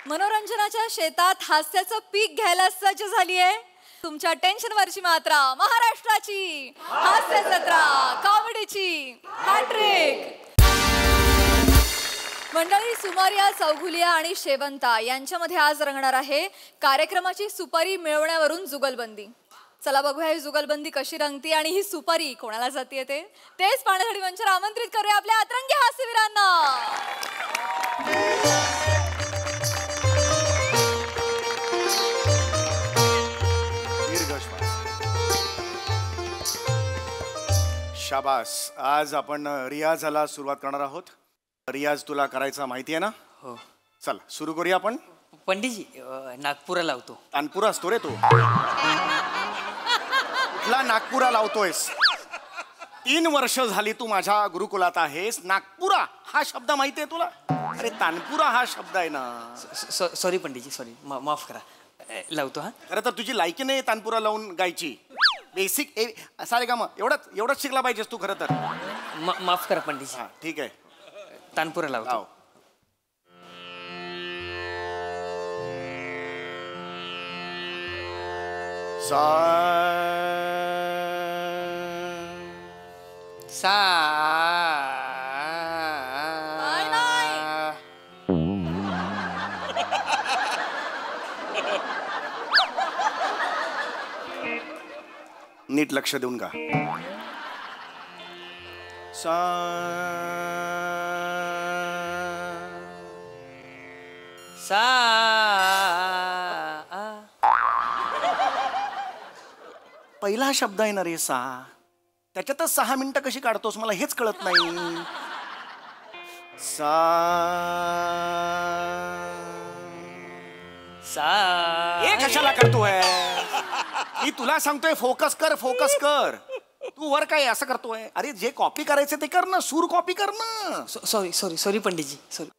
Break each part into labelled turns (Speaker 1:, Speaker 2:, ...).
Speaker 1: मनोरंजनाच्या शेतात हास्याचं पीक घ्यायला सज्ज झालीये तुमच्या टेन्शनवरची मात्रा महाराष्ट्राची हास्य जत्रा कॉमेडीची हॅट्रिक। मंडळी, सुमारिया, चौघुलिया आणि शेवंता यांच्यामध्ये आज रंगणार आहे कार्यक्रमाची सुपारी मिळवण्यावरून जुगलबंदी। चला बघूया ही जुगलबंदी कशी रंगती आणि ही सुपारी कोणाला जातीये तेच पाहण्यासाठी मंचावर आमंत्रित करूया आपल्या अतरंगी हास्यवीरांना।
Speaker 2: शाबास। आज आपण रियाजला सुरुवात करणार आहोत। रियाज तुला करायचा माहिती आहे ना?
Speaker 3: हो।
Speaker 2: चल सुरू करूया आपण।
Speaker 3: पंडितजी, नागपुरा लावतो।
Speaker 2: तानपुरा असतो रे तू? कुठला नागपुरा लावतोयस? 3 वर्ष झाली तू माझ्या गुरुकुलात आहेस। नागपुरा हा शब्द माहिती आहे तुला? अरे तानपुरा हा शब्द आहे ना।
Speaker 3: सॉरी पंडितजी, सॉरी, माफ करा। लावतो हा।
Speaker 2: खरं तर तुझी लायकी नाही तानपुरा लावून गायची। बेसिक सारे काम एवढंच शिकला पाहिजेस तू खरं तर।
Speaker 3: माफ करा पंडितजी।
Speaker 2: हा ठीक आहे,
Speaker 3: तानपुरा लावतो।
Speaker 2: सा
Speaker 3: सा
Speaker 2: नीट लक्ष देऊन का? सा
Speaker 3: सा
Speaker 2: पहिला शब्द आहे ना रे सा, त्याच्यातच 6 मिनिटं कशी काढतोस मला हेच कळत नाही। सा
Speaker 3: सा
Speaker 2: हे कशाला करतोय? मी तुला सांगतोय फोकस कर, फोकस कर। तू वर काय असं करतोय? अरे जे कॉपी करायचं ते कर ना, सूर कॉपी कर ना।
Speaker 3: सॉरी सॉरी सॉरी पंडितजी, सॉरी।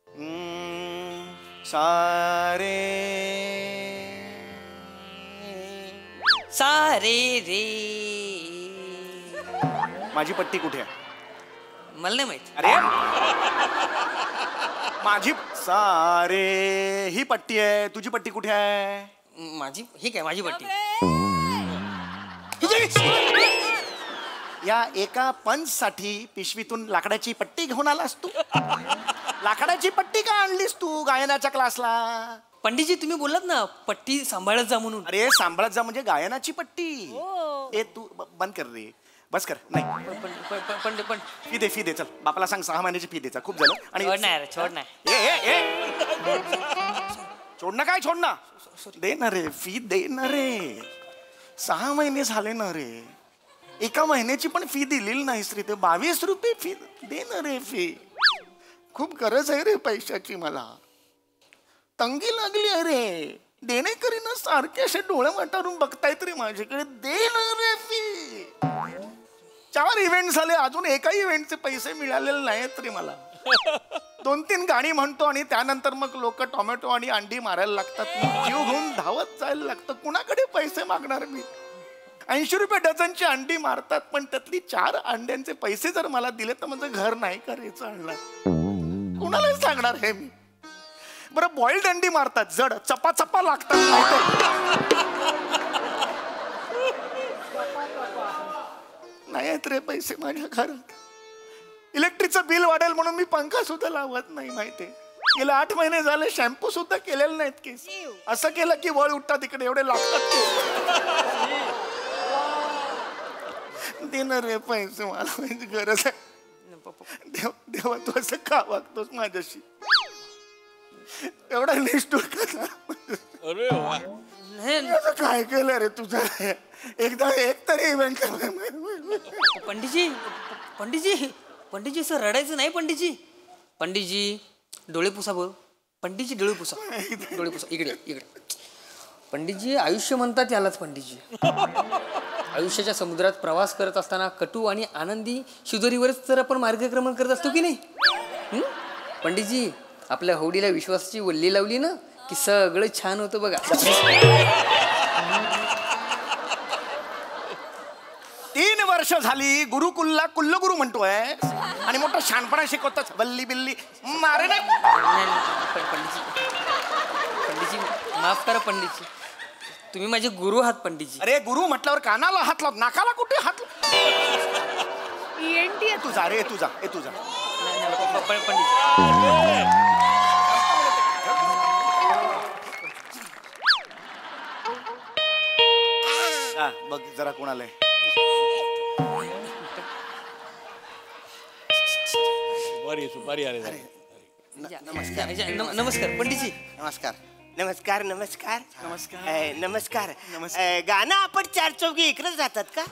Speaker 2: सारे
Speaker 3: सारे रे।
Speaker 2: माझी पट्टी कुठे आहे?
Speaker 3: मला नाही माहित।
Speaker 2: अरे माझी सारे ही पट्टी आहे, तुझी पट्टी कुठे आहे?
Speaker 3: माझी ही काय? माझी पट्टी
Speaker 2: या एका पंच साठी पिशवीतून लाकडाची पट्टी घेऊन आलास तू? लाकडाची पट्टी का आणलीस तू गायनाच्या क्लासला?
Speaker 3: पंडितजी तुम्ही बोललात ना पट्टी सांभाळत जा म्हणून।
Speaker 2: अरे सांभाळत जा म्हणजे गायनाची पट्टी। ए तू बंद कर रे, बस कर। नाही
Speaker 3: पण
Speaker 2: फी दे चल, बापाला सांग 6 महिन्याची फी द्यायचा, खूप झालं। आणि
Speaker 3: छोड नाही।
Speaker 2: छोडणं काय छोडणं? दे ना रे, फी दे ना रे। 6 महिने झाले ना रे, एका महिन्याची पण फी दिलेली नाहीस रे। ते 22 रुपये फी दे ना रे। फी खूप गरज आहे रे पैशाची, मला तंगी लागली आहे रे। देणेकरी ना सारखे असे डोळे वाटारून बघतायत रे माझ्याकडे, दे ना रे फी। 4 इव्हेंट झाले, अजून एकाही इव्हेंटचे पैसे मिळालेले नाहीत रे मला। 2-3 गाणी म्हणतो आणि त्यानंतर मग लोक टोमॅटो आणि अंडी मारायला लागतात, जीव घेऊन धावत जायला लागतं। कुणाकडे पैसे मागणार मी? 80 रुपये डझनची अंडी मारतात, पण त्यातली 4 अंड्यांचे पैसे जर मला दिले तर माझं घर नाही करायचं आणणार। कुणाला सांगणार हे मी? बरं बॉइल्ड अंडी मारतात, जड चपा लागतात, नाही आहेत रे पैसे माझ्या घरात। इलेक्ट्रिकचं बिल वाढेल म्हणून मी पंखा सुद्धा लावत नाही माहितीये। गेले 8 महिने झाले शॅम्पू सुद्धा केलेले नाहीत केस। असं केलं की वळ उठतात इकडे, एवढे लागतात दे ना रे पैसे, मला गरज आहे। देवा तू असं का वागतोस माझ्याशी? एवढा निष्ठुर कसा? असं काय केलं रे तुझं? एकदा एक तरी इव्हेंट कर।
Speaker 3: पंडितजी सर रडायचं नाही पंडितजी। पंडितजी डोळे पुसा बोल। पंडितजी डोळे पुसा, डोळे पुसा। इकडे पंडितजी, आयुष्य म्हणतात यालाच पंडितजी। आयुष्याच्या समुद्रात प्रवास करत असताना कटू आणि आनंदी शिदोरीवरच तर आपण मार्गक्रमण करत असतो की नाही? पंडितजी आपल्या होडीला विश्वासाची वल्ली लावली ना की सगळं छान होतं बघा।
Speaker 2: 3 वर्ष झाली गुरुकुलला कुल्लगुरू म्हणतोय आणि मोठा शानपणा शिकवतोस, बल्ली बिल्ली मारे ना।
Speaker 3: माफ करा पंडितजी, तुम्ही माझे गुरु आहात पंडितजी.
Speaker 2: अरे गुरु म्हटल्यावर कानाला हात लाव, नाकाला कुठे हात लाव. ENT आहे तुझा. अरे तुझा
Speaker 3: पंडितजी
Speaker 2: बघ जरा कोणाला आहे.
Speaker 4: सुपारी आले.
Speaker 3: नमस्कार पंडितजी.
Speaker 5: नमस्कार नमस्कार नमस्कार
Speaker 2: नमस्कार.
Speaker 5: नमस्कार
Speaker 2: नमस्कार.
Speaker 5: गाणं आपण चार चौघी इकडे जातात का?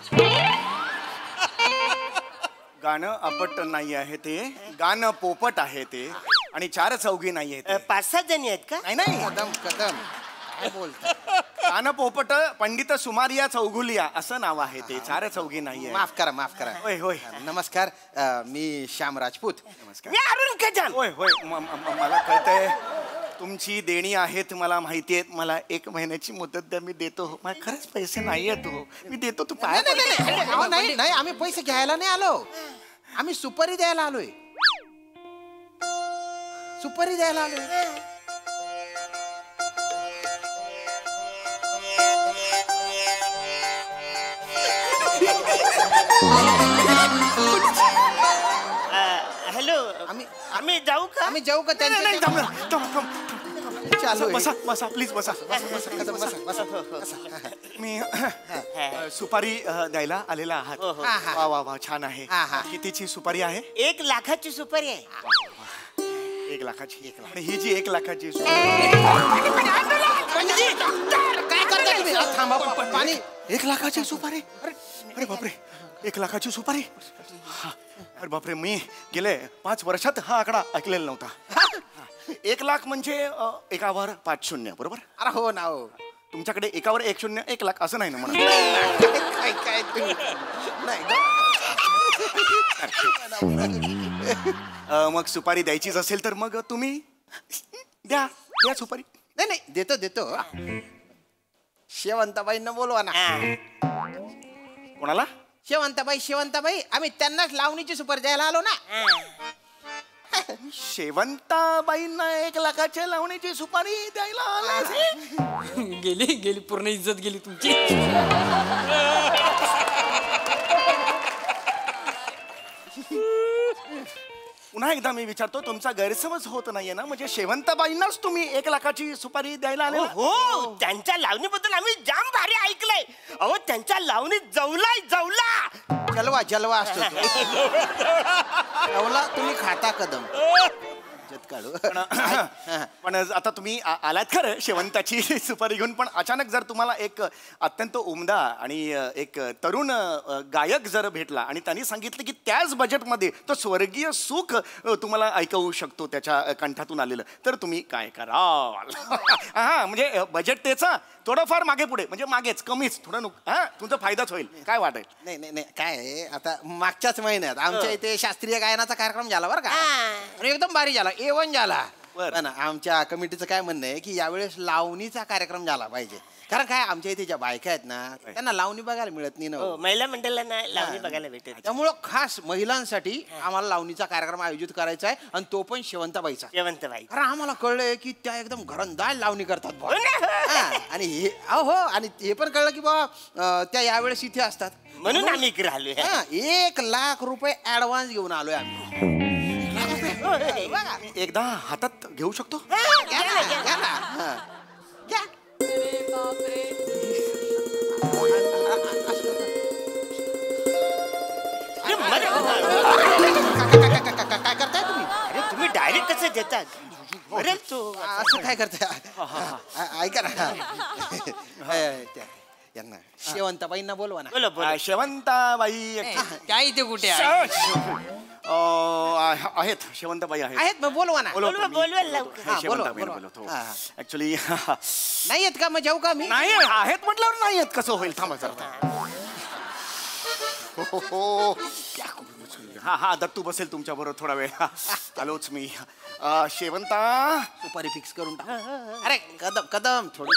Speaker 2: गाणं अपट नाही आहे ते, गाणं पोपट आहे ते, आणि चार चौघी नाही आहे ते.
Speaker 5: 5-6 जणी आहेत का?
Speaker 2: नाही नाही,
Speaker 5: कदम कदम काय बोलता?
Speaker 2: गाणं पोपट पंडित सुमारिया चौगुलिया असं नाव आहे ते, चार चौघी नाही आहे.
Speaker 5: माफ करा
Speaker 2: होय होय.
Speaker 5: नमस्कार मी श्याम राजपूत.
Speaker 2: नमस्कार.
Speaker 5: मी अरुण कदम.
Speaker 2: होय होय. मला कळतंय तुमची देणी आहेत, मला माहिती आहेत. मला 1 महिन्याची मुदत द्या, मी देतो. मला खरंच पैसे नाही आहेत हो, मी देतो. तू पाय
Speaker 6: नाही नाही, आम्ही पैसे घ्यायला नाही आलो, आम्ही सुपारी द्यायला आलोय. सुपारी द्यायला आलोय.
Speaker 5: हॅलो आम्ही जाऊ का?
Speaker 6: आम्ही जाऊ का
Speaker 2: नाही, नाही,
Speaker 6: त्यांच्या?
Speaker 2: थांब, थांब, थांब.
Speaker 6: चालू आहे.
Speaker 2: बसा बसा प्लीज बसा. मी सुपारी द्यायला आलेला आहात. वा वा वा, छान आहे. कितीची सुपारी आहे?
Speaker 5: 1 लाखाची सुपारी आहे.
Speaker 2: 1 लाखाची. आणि ही जी 1 लाखाची
Speaker 6: काय करता तुम्ही? थांबा, पाणी.
Speaker 2: 1 लाखाची सुपारी. अरे बापरे, 1 लाखाची सुपारी. हा. अरे बापरे, मी गेले 5 वर्षात हा आकडा ऐकलेला नव्हता. 1 लाख म्हणजे एकावर 5 शून्य, बरोबर?
Speaker 6: अरे हो ना हो.
Speaker 2: तुमच्याकडे एकावर 1 शून्य 1 लाख असं नाही ना म्हणा.
Speaker 6: काय काय तुम्ही नाही.
Speaker 2: मग सुपारी द्यायचीच असेल तर मग तुम्ही द्या द्या सुपारी.
Speaker 6: नाही नाही, देतो देतो. शेवंताबाईंना बोलवा ना.
Speaker 2: कोणाला?
Speaker 6: शेवंताबाई आम्ही त्यांनाच लावणीची सुपारी द्यायला आलो ना.
Speaker 2: शेवंताबाईंना 1 लाखाच्या लावणीची सुपारी द्यायला आलाय.
Speaker 3: गेली पूर्ण इज्जत गेली तुमची.
Speaker 2: पुन्हा एकदा मी विचारतो, तुमचा गैरसमज होत नाहीये ना? म्हणजे शेवंताबाईंनाच तुम्ही 1 लाखाची सुपारी द्यायला आले?
Speaker 5: हो, त्यांच्या लावणीबद्दल आम्ही जाम भारी ऐकलंय. अहो त्यांच्या लावणीत जवला
Speaker 6: जलवा असतो तो. जवला तुम्ही खाता कदम. काढू.
Speaker 2: पण आता तुम्ही आलात खरं शेवंताची सुपारी घेऊन, पण अचानक जर तुम्हाला एक अत्यंत उमदा आणि एक तरुण गायक जर भेटला आणि त्यांनी सांगितलं की त्याच बजेटमध्ये तो स्वर्गीय सुख तुम्हाला ऐकवू शकतो त्याच्या कंठातून आलेलं, तर तुम्ही काय कराल? हा, म्हणजे बजेट त्याचा थोडंफार मागे पुढे, म्हणजे मागेच कमीच थोडं तुमचा फायदाच होईल. काय वाटेल?
Speaker 6: नाही नाही नाही, काय आहे, आता मागच्याच महिन्यात आमच्या इथे शास्त्रीय गायनाचा कार्यक्रम झाला बरं का. आणि एकदम भारी झाला, A1 झाला. पण आमच्या कमिटीचं काय म्हणणं आहे की यावेळेस लावणीचा कार्यक्रम झाला पाहिजे. कारण काय, आमच्या इथे ज्या बायका आहेत ना त्यांना लावणी बघायला मिळत नाही ना.
Speaker 5: महिला मंडळांना लावणी बघायला भेटत.
Speaker 6: त्यामुळं खास महिलांसाठी आम्हाला लावणीचा कार्यक्रम आयोजित करायचा आहे, आणि तो पण शेवंताबाईचा. कारण आम्हाला कळलंय की त्या एकदम घरंदाज लावणी करतात बुवा. आणि हे हो, आणि हे पण कळलं की बाबा त्या यावेळेस इथे असतात,
Speaker 5: म्हणून आम्ही इकडे आलोय.
Speaker 6: 1 लाख रुपये ऍडव्हान्स घेऊन आलोय आम्ही.
Speaker 2: एकदा हातात घेऊ शकतो?
Speaker 6: काय करताय तुम्ही?
Speaker 5: अरे तुम्ही डायरेक्ट कसं देतात?
Speaker 6: असं काय करताय? ऐका ना, यांना शेवंताबाईंना बोलवा ना.
Speaker 5: बोला
Speaker 2: शेवंताबाई
Speaker 3: त्या इथे कुठे
Speaker 2: आहेत, शेवंताबाई
Speaker 6: आहेत, मग बोलवा ना.
Speaker 2: ऍक्च्युली
Speaker 6: नाही आहेत का? मग जाऊ का मी?
Speaker 2: नाही आहेत म्हटल्यावर नाही आहेत कसं होईल? थांबा जरा. हो, हा हा, दत्तू बसेल तुमच्या बरोबर थोडा वेळ. आलोच मी. शेवंता
Speaker 6: सुपारी फिक्स करून टाक. अरे कदम कदम, थोडं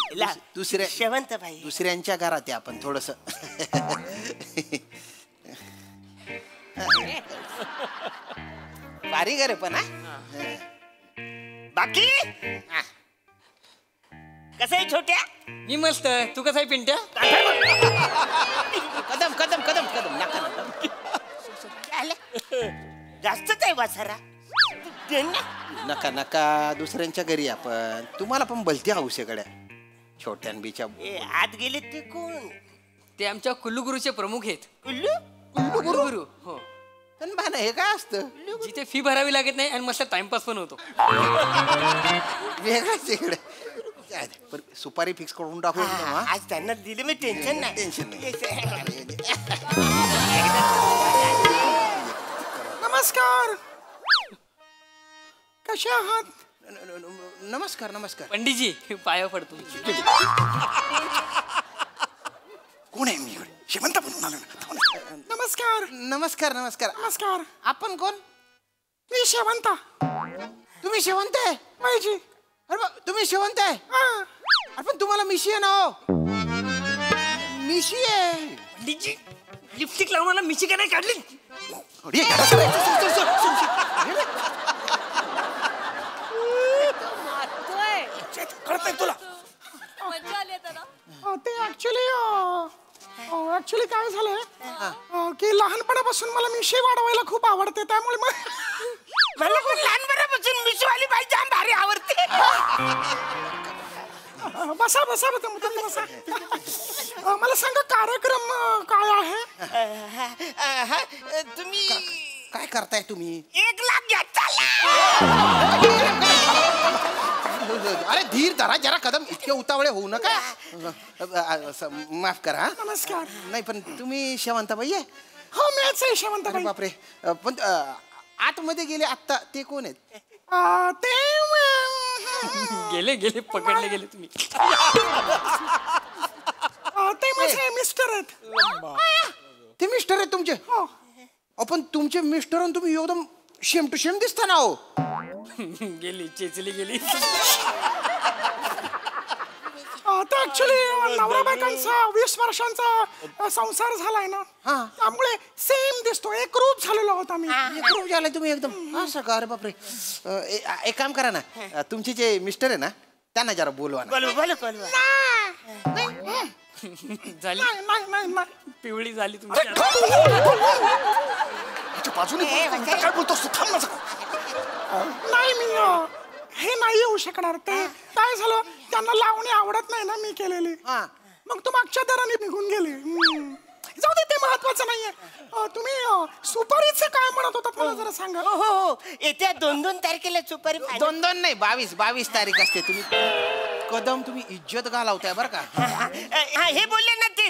Speaker 6: दुसऱ्या
Speaker 5: शेवंताबाई
Speaker 6: दुसऱ्यांच्या घरात आहे आपण थोडस. भारी घर पण.
Speaker 5: बाकी कसं आहे छोट्या?
Speaker 3: मी मस्त. तू कसा आहे पिंट्या?
Speaker 6: कदम कदम कदम कदम नका नका.
Speaker 5: जास्तच आहे वासरा. दे ना.
Speaker 6: नका नका दुसऱ्यांच्या घरी आपण. तुम्हाला पण भलती हौस आहे गड्या छोट्यान बीच्या.
Speaker 5: ए, आत गेले ते कोण?
Speaker 3: ते आमच्या कुल्लुगुरूचे प्रमुख आहेत.
Speaker 5: कुल्लू?
Speaker 3: कुल्लुगुरू हो.
Speaker 6: पण भाना हे काय असतं?
Speaker 3: जिथे फी भरावी लागत नाही आणि मस्त टाइमपास पण होतो.
Speaker 6: वेगळाच इकडे. काय ते, पण सुपारी फिक्स करून टाकू एकदम, हा?
Speaker 5: आज त्यांना दिले मी टेन्शन नाही.
Speaker 6: टेन्शन नाही.
Speaker 2: नमस्कार, कसे आहात?
Speaker 6: नमस्कार नमस्कार.
Speaker 3: पंडितजी पाया पडतो.
Speaker 2: कोण आहे मी? शेवंत बनून आलो ना. नमस्कार
Speaker 6: नमस्कार नमस्कार.
Speaker 2: नमस्कार.
Speaker 6: आपण कोण?
Speaker 2: मी शेवंता.
Speaker 6: तुम्ही शेवंत आहे?
Speaker 2: माहिती?
Speaker 6: अरे तुम्ही शेवंत आहे? अरे पण तुम्हाला मिशी आहे ना हो? मिशी आहे.
Speaker 3: पंडितजी लिपस्टिक लावून मला मिशी का नाही काढली?
Speaker 2: कळतंय तुला?
Speaker 1: मजा आली आता ना.
Speaker 2: ते ऍक्च्युली काय झालंय की लहानपणापासून मला मिशी वाढवायला खूप आवडते, त्यामुळे
Speaker 5: मला पण लहानपणापासून मिशवाली बाई जाम भारी आवडते.
Speaker 2: बसा बसा तुम्ही बसा. मला सांगा कार्यक्रम काय आहे?
Speaker 5: तुम्ही
Speaker 6: काय करताय तुम्ही?
Speaker 5: 1 लाख घ्या.
Speaker 6: अरे धीर धरा जरा कदम. इतके उतावळे होऊ नका. माफ करा.
Speaker 2: नमस्कार.
Speaker 6: नाही पण तुम्ही शेवंताबाई आहे?
Speaker 2: हो मीच आहे
Speaker 6: अरे
Speaker 2: शेवंताबाई.
Speaker 6: बापरे. पण आतमध्ये गेले आत्ता ते कोण आहेत?
Speaker 2: ते
Speaker 3: गेले गेले पकडले गेले तुम्ही.
Speaker 2: ते माझे मिस्टर आहेत.
Speaker 6: ते मिस्टर आहेत तुमचे?
Speaker 2: हो.
Speaker 6: पण तुमचे मिस्टर आणि तुम्ही एकदम शेम टू शेम दिसता ना हो.
Speaker 3: गेली चेचली गेली.
Speaker 2: ते ऍक्च्युली नवरा बायकांचा 20 वर्षांचा संसार झालाय ना, त्यामुळे सेम दिसतो. एक रूप झालेलो आहोत आम्ही.
Speaker 6: एक रूप झालाय तुम्ही एकदम. असं का? अरे बापरे. एक काम करा ना, तुमचे जे मिस्टर आहे ना त्यांना जरा बोलवा ना.
Speaker 5: बोलवा.
Speaker 3: झाली
Speaker 2: नाही.
Speaker 3: पिवळी झाली तुमची.
Speaker 2: बाजूने काय बोलतोस तू? थांब माझं. नाही मी हे नाही येऊ शकणार. ते काय झालं, त्यांना लावणी आवडत नाही ना मी केलेली. मग तू मागच्या दराने निघून गेले. जाऊ दे, ते महत्वाचं नाहीये. तुम्ही सुपारीचं काय म्हणत होतात मला जरा सांगा.
Speaker 5: हो येत्या 2 तारखेला सुपारी.
Speaker 6: 2 नाही 22 तारीख असते. तुम्ही कदम तुम्ही इज्जत घालावताय बरं का.
Speaker 5: हे बोलले ना ते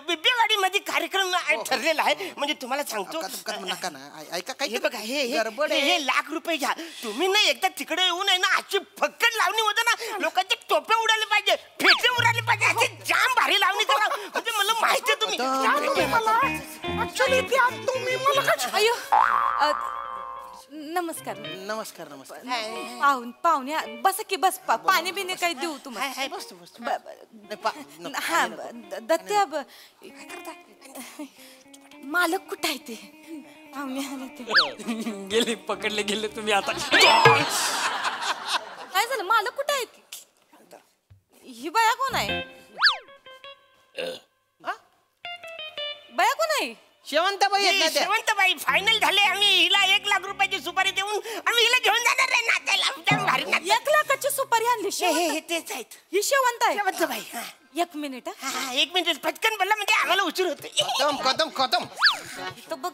Speaker 5: बिब्बेवाडी मध्ये कार्यक्रम ठरलेला आहे. म्हणजे तुम्हाला सांगतो.
Speaker 6: कदम नका ना. ऐका
Speaker 5: हे
Speaker 6: काही
Speaker 5: बघा,
Speaker 6: गडबड आहे.
Speaker 5: हे लाख रुपये घ्या तुम्ही. ना एकदा तिकडे येऊन आहे ना अशी फक्कड लावणी होतं ना, लोकांचे टोपे उडाले पाहिजे, फेटे उडाले पाहिजे, अशी जाम भारी लावणी करा. म्हणजे मला माहिती आहे तुम्ही
Speaker 2: ऍक्च्युली तुम्ही मला काय.
Speaker 7: अयो नमस्कार
Speaker 6: नमस्कार नमस्कार.
Speaker 7: पाहुण्या बस की बस. पाणी बिने काही देऊ तुम्हाला? हा दत्त्या मालक कुठं आहे ते? पाहुणे आले ते.
Speaker 3: गेले पकडले गेले तुम्ही. आता
Speaker 7: काय झालं? मालक कुठं आहेत? ही बाया कोण आहे? बाया कोण आहे?
Speaker 6: शेवंताबाई आहेत ना त्या?
Speaker 5: शेवंतबाई फायनल झाले. आम्ही हिला 1 लाख रुपयाची सुपारी देऊन आम्ही हिला घेऊन जाणार आहे नाचायला. जाम भारी नाच.
Speaker 7: 1 लाखाची सुपारी आणली.
Speaker 5: हे तेच आहेत
Speaker 7: ही शेवंत आहे.
Speaker 5: शेवंतबाई.
Speaker 7: 1 मिनिट.
Speaker 5: 1 मिनिट पटकन बोलला म्हणजे आम्हाला उशीर होतो.
Speaker 6: कदम कदम कदम.
Speaker 7: तो बघ.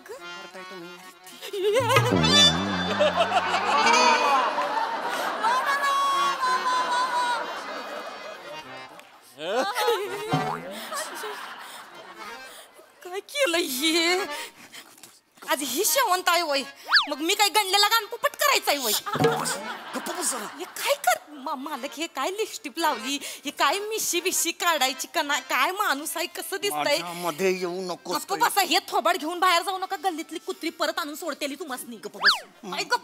Speaker 7: काय केलं हे? आज ही शेवंत आहे वय, मग मी काय गणलेला गाण पोपट करायचा आहे वय? हे काय कर मालक, हे काय लिपस्टिक लावली, हे काय मिशी बिशी काढायची का नाही? काय माणूस आहे, कसं दिसतंय?
Speaker 2: मध्ये येऊ नको.
Speaker 7: गप्प बसा. हे थोबाड घेऊन बाहेर जाऊ नका. गल्लीतली कुत्री परत आणून सोडतेली तुम्हाला. गप्प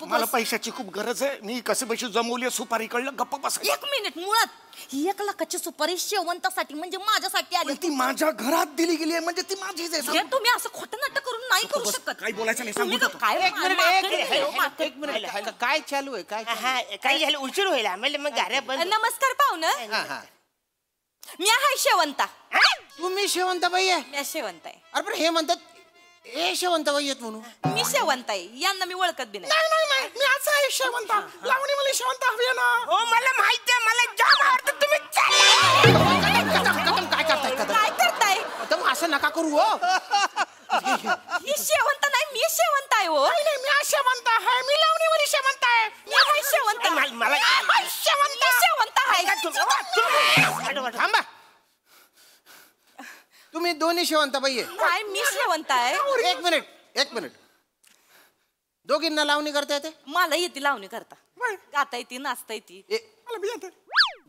Speaker 2: मला
Speaker 7: बस.
Speaker 2: पैशाची खूप गरज आहे. मी कसे पैसे जमवले सुपारी कळलं. गप्प बस.
Speaker 7: 1 मिनिट. मुळात ही 1 लाखाची सुपारी शेवंतासाठी म्हणजे माझ्यासाठी आली.
Speaker 2: पण ती माझ्या घरात दिली गेली आहे म्हणजे ती माझीच आहे.
Speaker 7: हे तुम्ही असं खोटं नाटक करून नाही करू शकत.
Speaker 2: काही बोलायचं नाही,
Speaker 7: तुम्ही
Speaker 2: सांगू
Speaker 7: काय
Speaker 6: एक मिनिट एक मिनिट काय चालू आहे काय चालू आहे?
Speaker 5: हा काही झालं उशीर होईल आम्हाला मग गाड्या बंद.
Speaker 7: नमस्कार पाहुणं.
Speaker 6: हा हा
Speaker 7: मी आहे शेवंता.
Speaker 6: तुम्ही शेवंताबाई आहे?
Speaker 7: मी शेवंत आहे.
Speaker 6: अरे पण हे म्हणतात ए शेवंताबाई आहेत म्हणून.
Speaker 7: मी शेवंत आहे, यांना मी ओळखत बी नाही.
Speaker 2: नाही मी असं आहे शेवंत. लावणी मला शेवंत हवी आहे ना.
Speaker 5: हो मला माहिती आहे मला जाम आवडतं तुम्ही
Speaker 6: कदम काय करताय कदम?
Speaker 7: काय करताय?
Speaker 6: कदम असं नका करू हो.
Speaker 7: ही शेवंत नाही, मी शेवंत आहे हो.
Speaker 2: मी शेवंत आहे. मी लावणीवाली शेवंत आहे.
Speaker 7: मी आहे शेवंत.
Speaker 5: मला
Speaker 7: मी शेवंत आहे.
Speaker 6: थांबा तुम्ही दोन्ही शेवंताबाई आहे?
Speaker 7: काय मी शेवंत आहे?
Speaker 6: एक मिनिट दोघींना लावणी करता येते?
Speaker 7: मला येते लावणी करता, गाता येते, नाचता येते.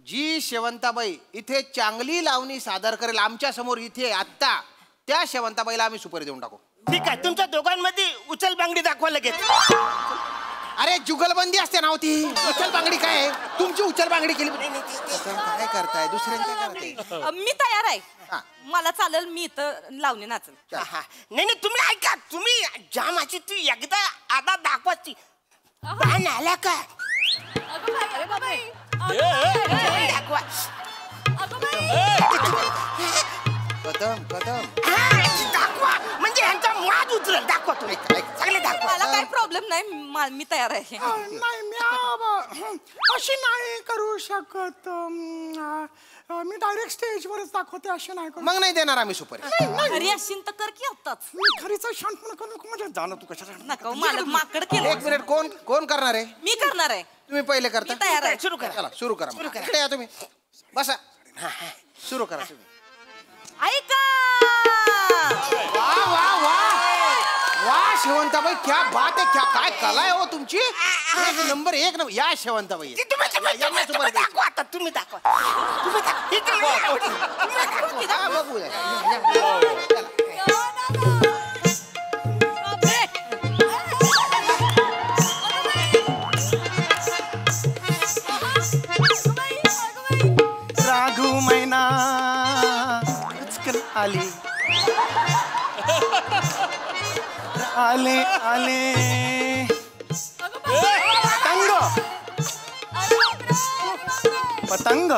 Speaker 6: जी शेवंताबाई इथे चांगली लावणी सादर करेल आमच्या समोर इथे आत्ता, त्या शेवंताबाईला आम्ही सुपारी देऊन टाकू.
Speaker 5: ठीक आहे तुमच्या दोघांमध्ये उचल बांगडी दाखवा लगेच.
Speaker 6: अरे जुगलबंदी असते ना होती. उचल बांगडी काय आहे? तुमची उचल बांगडी केली. काय करताय दुसऱ्यांच्या करताय?
Speaker 7: मी तयार आहे.
Speaker 6: हा.
Speaker 7: मला चालेल, मी इथं लावणी नाचल.
Speaker 5: नाही तुम्ही ऐका तुम्ही जामाची ती एकदा आधा दाखवाची पान आला का
Speaker 1: अरे बापरे.
Speaker 5: दाखवा
Speaker 6: कदम
Speaker 5: दाखवा म्हणजे ह्यांचा माज उतरेल. दाखवा तुम्ही सगळे दाखवा.
Speaker 7: मला काही प्रॉब्लेम नाही, मी तयार आहे.
Speaker 2: नाही मी अशी नाही करू शकत. मी डायरेक्ट स्टेजवरच दाखवते. अशी नाही करू.
Speaker 6: मग नाही देणार आम्ही सुपारी.
Speaker 7: घरी असेल तर कर की आत्ताच.
Speaker 2: मी खरीच शांतपणा करू नको. म्हणजे जाणं तू कशाला.
Speaker 7: नका मला माकड
Speaker 6: एक
Speaker 7: केलं.
Speaker 6: मिनिट कोण करणार आहे?
Speaker 7: मी करणार आहे.
Speaker 6: तुम्ही पहिले करता?
Speaker 7: मी तयार आहे.
Speaker 5: सुरू करा.
Speaker 6: चला सुरू करा. इकडे या तुम्ही बसा. सुरू करा तुम्ही.
Speaker 7: ऐका.
Speaker 6: वा वा वा वा शेवंताबाई क्या बात आहे. क्या काय कला आहे हो तुमची. एक नंबर या शेवंताबाई यांना सुपारी द्यायची.
Speaker 5: दाखवा आता तुम्ही दाखवा. तुम्ही दाखवा. इकडे नाही आवडली. तुम्ही दाखवा.
Speaker 6: हा, बघूया. चला.
Speaker 2: राघू मैना उचकन आली. आले पतंग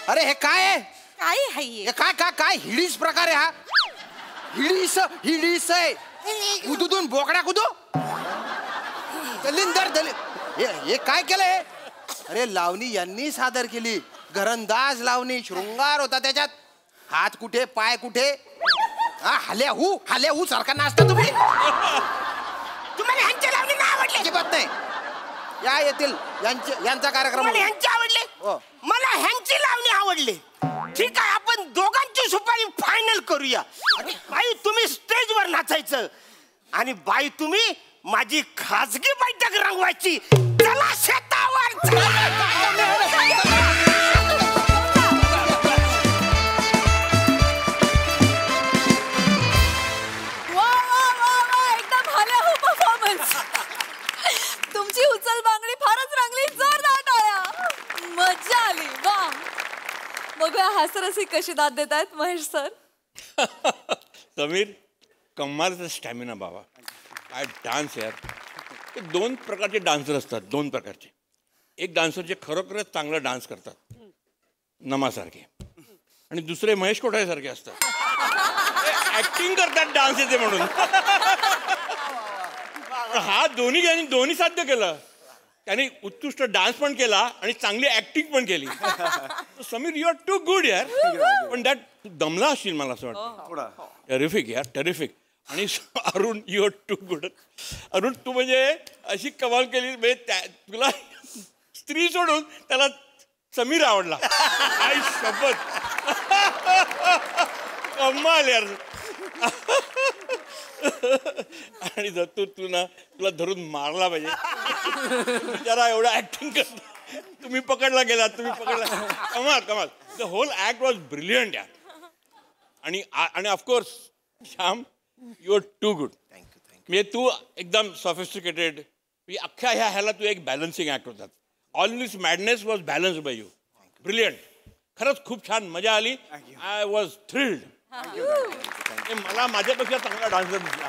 Speaker 6: अरे हे काय आहे?
Speaker 7: काय आहे
Speaker 6: हे काय हिडीस प्रकार आहे हा? हिडीस आहे. कुदून बोकड्या कुदू दलिंदर हे काय केलंय? अरे लावणी यांनी सादर केली. घरंदाज लावणी, शृंगार होता त्याच्यात. हात कुठे पाय कुठे. हाल्या हू सारखा नाचता तुम्ही.
Speaker 5: तुम्हाला ह्यांची लावणी नाही आवडली?
Speaker 6: अजिबात नाही. या येतील यांचा कार्यक्रम.
Speaker 5: मला ह्यांची आवडली.
Speaker 6: हो.
Speaker 5: मला ह्यांची लावणी आवडली. ठीक आहे आपण दोघांची सुपारी फायनल करूया. बाई तुम्ही स्टेजवर नाचायचं आणि बाई तुम्ही माझी खाजगी बैठक रंगवायची. चला शेतावर.
Speaker 1: एकदम हल्याहू परफॉर्मन्स. तुमची उचल बांगडी फारच रंगली. जोरदार टाळ्या. मजा आली. वा. बघूया हास्यरसिक कशी दाद देत आहेत महेश सर.
Speaker 4: समीर कमालचा स्टॅमिना बाबा. काय डान्स यार. ते 2 प्रकारचे डान्सर असतात, 2 प्रकारचे. एक डान्सर जे खरोखरच चांगला डान्स करतात, नमासारखे, आणि दुसरे महेश कोठारेसारखे असतात, ऍक्टिंग करतात डान्स येते म्हणून. हा दोन्ही साध्य केलं. त्याने उत्कृष्ट डान्स पण केला आणि चांगली ऍक्टिंग पण केली. Sameer, you are too good यार. पण दॅट दमला असशील मला असं वाटतं. टेरिफिक यार, टेरिफिक. आणि Arun, you are too good. Arun, तू म्हणजे अशी कमाल केली, म्हणजे तुला स्त्री सोडून त्याला समीर आवडला. आई शपथ, कमाल यार. आणि जर तुला धरून मारला पाहिजे. जरा एवढा ऍक्टिंग करतो. तुम्ही पकडला. कमाल कमाल. The whole act was brilliant यार. आणि of course Shyam, you are too good. म्हणजे तू एकदम सॉफिस्टिकेटेड. अख्ख्या ह्याला तू एक बॅलन्सिंग ऍक्ट होतात. All this madness was balance by you. Brilliant. खरंच खूप छान मजा आली. I was thrilled. मला माझ्यापेक्षा चांगला डान्सर दिसला.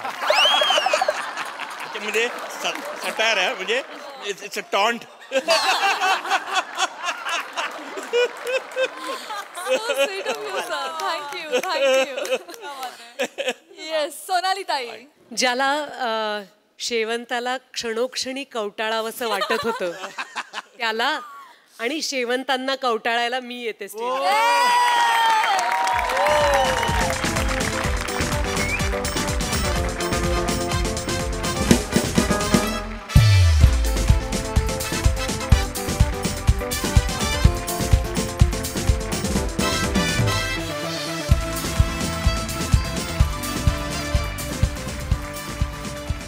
Speaker 4: त्याच्यामध्ये सटायर आहे, म्हणजे it's a taunt.
Speaker 1: Thank you. Yes, Sonali ताई.
Speaker 8: ज्याला शेवंताला क्षणोक्षणी कवटाळावंसं वाटत होतं त्याला आणि शेवंतांना कवटाळायला मी येते स्टेजवर.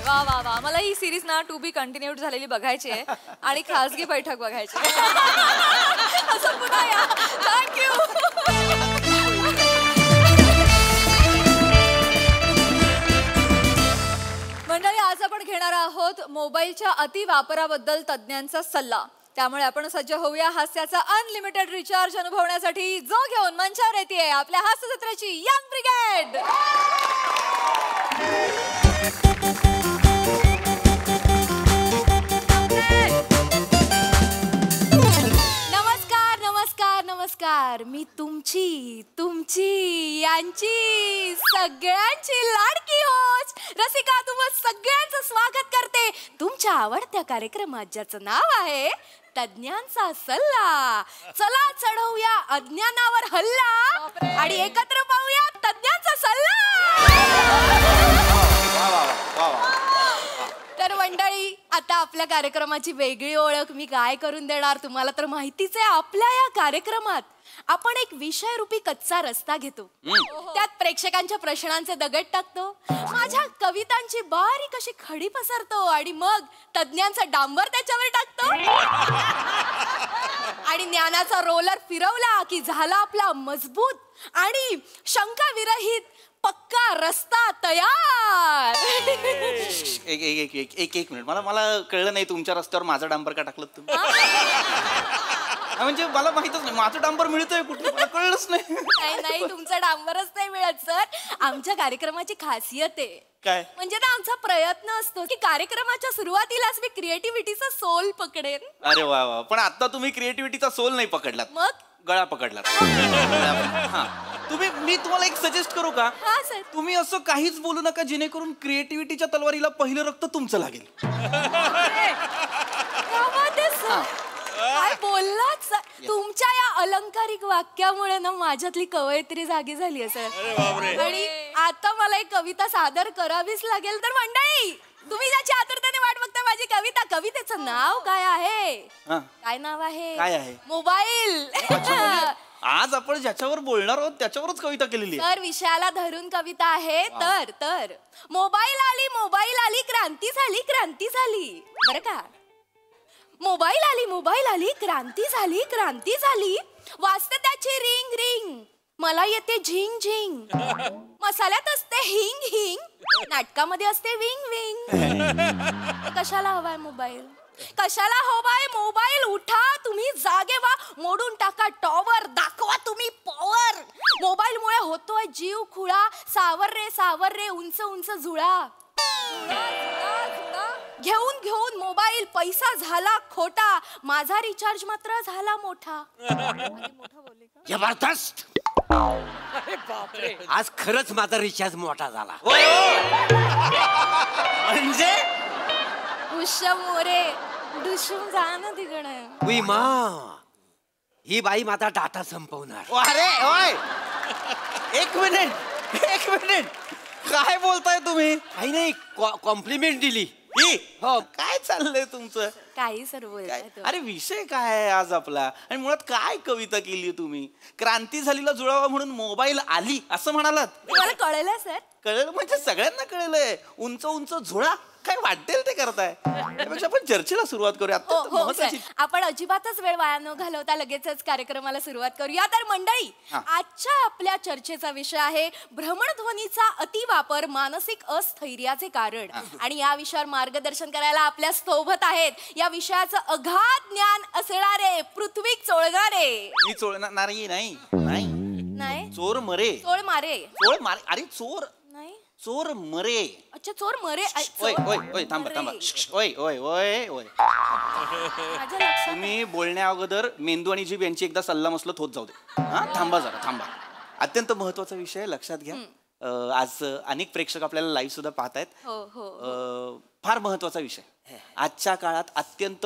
Speaker 1: वा वा वा. मला ही सिरीज ना टू बी कंटिन्यूड झालेली बघायची आहे आणि खासगी बैठक बघायची आहे. असं पुन्हा या. थँक्यू. मंडळी, आज आपण घेणार आहोत मोबाईलच्या अतिवापराबद्दल तज्ज्ञांचा सल्ला. त्यामुळे आपण सज्ज होऊया हास्याचा अनलिमिटेड रिचार्ज अनुभवण्यासाठी, जो घेऊन मंचावर येते आपल्या हास्यजत्रेची यंग ब्रिगेड. नमस्कार नमस्कार नमस्कार. मी तुमची यांची सगळ्यांची लाडकी होस्ट रसिका तुम्हा सगळ्यांचं स्वागत करते तुमच्या आवडत्या कार्यक्रमात, ज्याचं नाव आहे तज्ञांचा सल्ला. चला चढवूया अज्ञानावर हल्ला आणि एकत्र पाहूया तज्ञांचा सल्ला. तर मंडळी, आता आपल्या कार्यक्रमाची वेगळी ओळख मी काय करून देणार तुम्हाला तर माहितीच आहे. आपल्या या कार्यक्रमात आपण एक विषय रूपी कच्चा रस्ता घेतो, त्यात प्रेक्षकांच्या प्रश्नांचे दगड टाकतो, माझ्या कवितांची बारीक अशी खडी पसरतो आणि मग तज्ञांचा डांबर त्याच्यावर टाकतो आणि ज्ञानाचा रोलर फिरवला की झाला आपला मजबूत आणि शंका विरहित पक्का रस्ता तयार.
Speaker 6: एक मिनिट, मला कळलं नाही तुमच्या रस्त्यावर माझा डांबर का टाकलं तुम्ही. म्हणजे मला माहितच नाही माझं डांबर मिळतंय कुठे, मला कळलंच नाही.
Speaker 1: नाही, तुमचा डांबरच नाही मिळत सर. आमच्या कार्यक्रमाची खासियत आहे
Speaker 6: काय,
Speaker 1: म्हणजे ना आमचा प्रयत्न असतो की कार्यक्रमाच्या सुरुवातीलाच मी क्रिएटिव्हिटीचा सोल पकडेन.
Speaker 6: अरे वा वा. पण आता तुम्ही क्रिएटिव्हिटीचा सोल नाही पकडलात,
Speaker 1: मग
Speaker 6: गळा पकडलात. हा, मी तुम्हाला एक सजेस्ट करू का?
Speaker 1: हा सर.
Speaker 6: तुम्ही असं काहीच बोलू नका जेणेकरून क्रिएटिव्हिटीच्या तलवारीला पहिलं रक्त तुमचं लागेल.
Speaker 1: काय बोललात सर. तुमच्या या अलंकारिक वाक्यामुळे ना माझ्यातली कवयित्री जागी झाली सर. आणि आता मला एक कविता सादर करावीच लागेल. तर मंडळी, तुम्ही ज्याची आतुरतेने वाट बघता माझी कविता, कवितेचं नाव काय आहे? काय नाव आहे?
Speaker 6: काय आहे?
Speaker 1: मोबाईल.
Speaker 6: आज आपण ज्याच्यावर बोलणार आहोत त्याच्यावरच कविता केलेली आहे.
Speaker 1: तर विषयाला धरून कविता आहे. तर मोबाईल आली क्रांती झाली. बरं का? मोबाईल आली क्रांती झाली. वाजते त्याची रिंग मला येते झिंग. मसाल्यात असते हिंग, नाटकामध्ये असते विंग. कशाला हवाय मोबाईल? उठा तुम्ही जागे व्हा, मोडून टाका टॉवर, दाखवा तुम्ही पॉवर. मोबाईल मुळे होतोय जीव खुळा, सावर रे उंच झुळा.
Speaker 7: घेऊन घेऊन मोबाईल पैसा झाला खोटा, माझा रिचार्ज मात्र झाला मोठा.
Speaker 5: जबरदस्त. आज खरंच माझा रिचार्ज मोठा झाला. म्हणजे
Speaker 7: उश्या मोरे दुशून जा ना तिकडे.
Speaker 5: उई मा, ही बाई माझा डाटा संपवणार.
Speaker 6: अरे ओय, एक मिनिट काय बोलताय तुम्ही?
Speaker 5: काही नाही, कॉम्प्लिमेंट दिली.
Speaker 6: हो, काय चाललंय तुमचं?
Speaker 7: काही सर्व
Speaker 6: अरे विषय काय आहे आज आपला? आणि मुळात काय कविता केली तुम्ही? क्रांती झालीला जुळावा म्हणून मोबाईल आली असं म्हणालात?
Speaker 7: तुम्हाला कळलं सर?
Speaker 6: कळलं म्हणजे सगळ्यांना कळलंय. उंच उंच झुळा काय वाटेल ते करताय. त्यापेक्षा आपण चर्चेला सुरुवात करूया. अत्यंत महत्त्वाची.
Speaker 7: आपण अजिबातच वेळ वाया न घालवता लगेचच कार्यक्रमाला सुरुवात करूया. तर मंडळी, आजच्या आपल्या चर्चेचा विषय आहे भ्रमणध्वनीचा अतिवापर मानसिक अस्थैर्याचे कारण. आणि या विषयावर मार्गदर्शन करायला आपल्या सोबत आहेत या विषयाचं अगाध ज्ञान असणारे पृथ्वी चोळणारे.
Speaker 6: मी चोळणार नाही.
Speaker 7: नाही,
Speaker 6: चोर मरे.
Speaker 7: चोळ मारे.
Speaker 6: अरे चोर
Speaker 7: नाही,
Speaker 6: चोर मरे.
Speaker 7: अच्छा चोर मरे.
Speaker 6: ओय थांबा. ओय
Speaker 7: माझ्या लक्षात.
Speaker 6: तुम्ही बोलण्या अगोदर मेंदू आणि जीभ यांची एकदा सल्ला मसलत होत जाऊ दे. हा, थांबा. अत्यंत महत्वाचा विषय लक्षात घ्या. आज अनेक प्रेक्षक आपल्याला लाईव्ह सुद्धा पाहतायत. फार महत्वाचा विषय. आजच्या काळात अत्यंत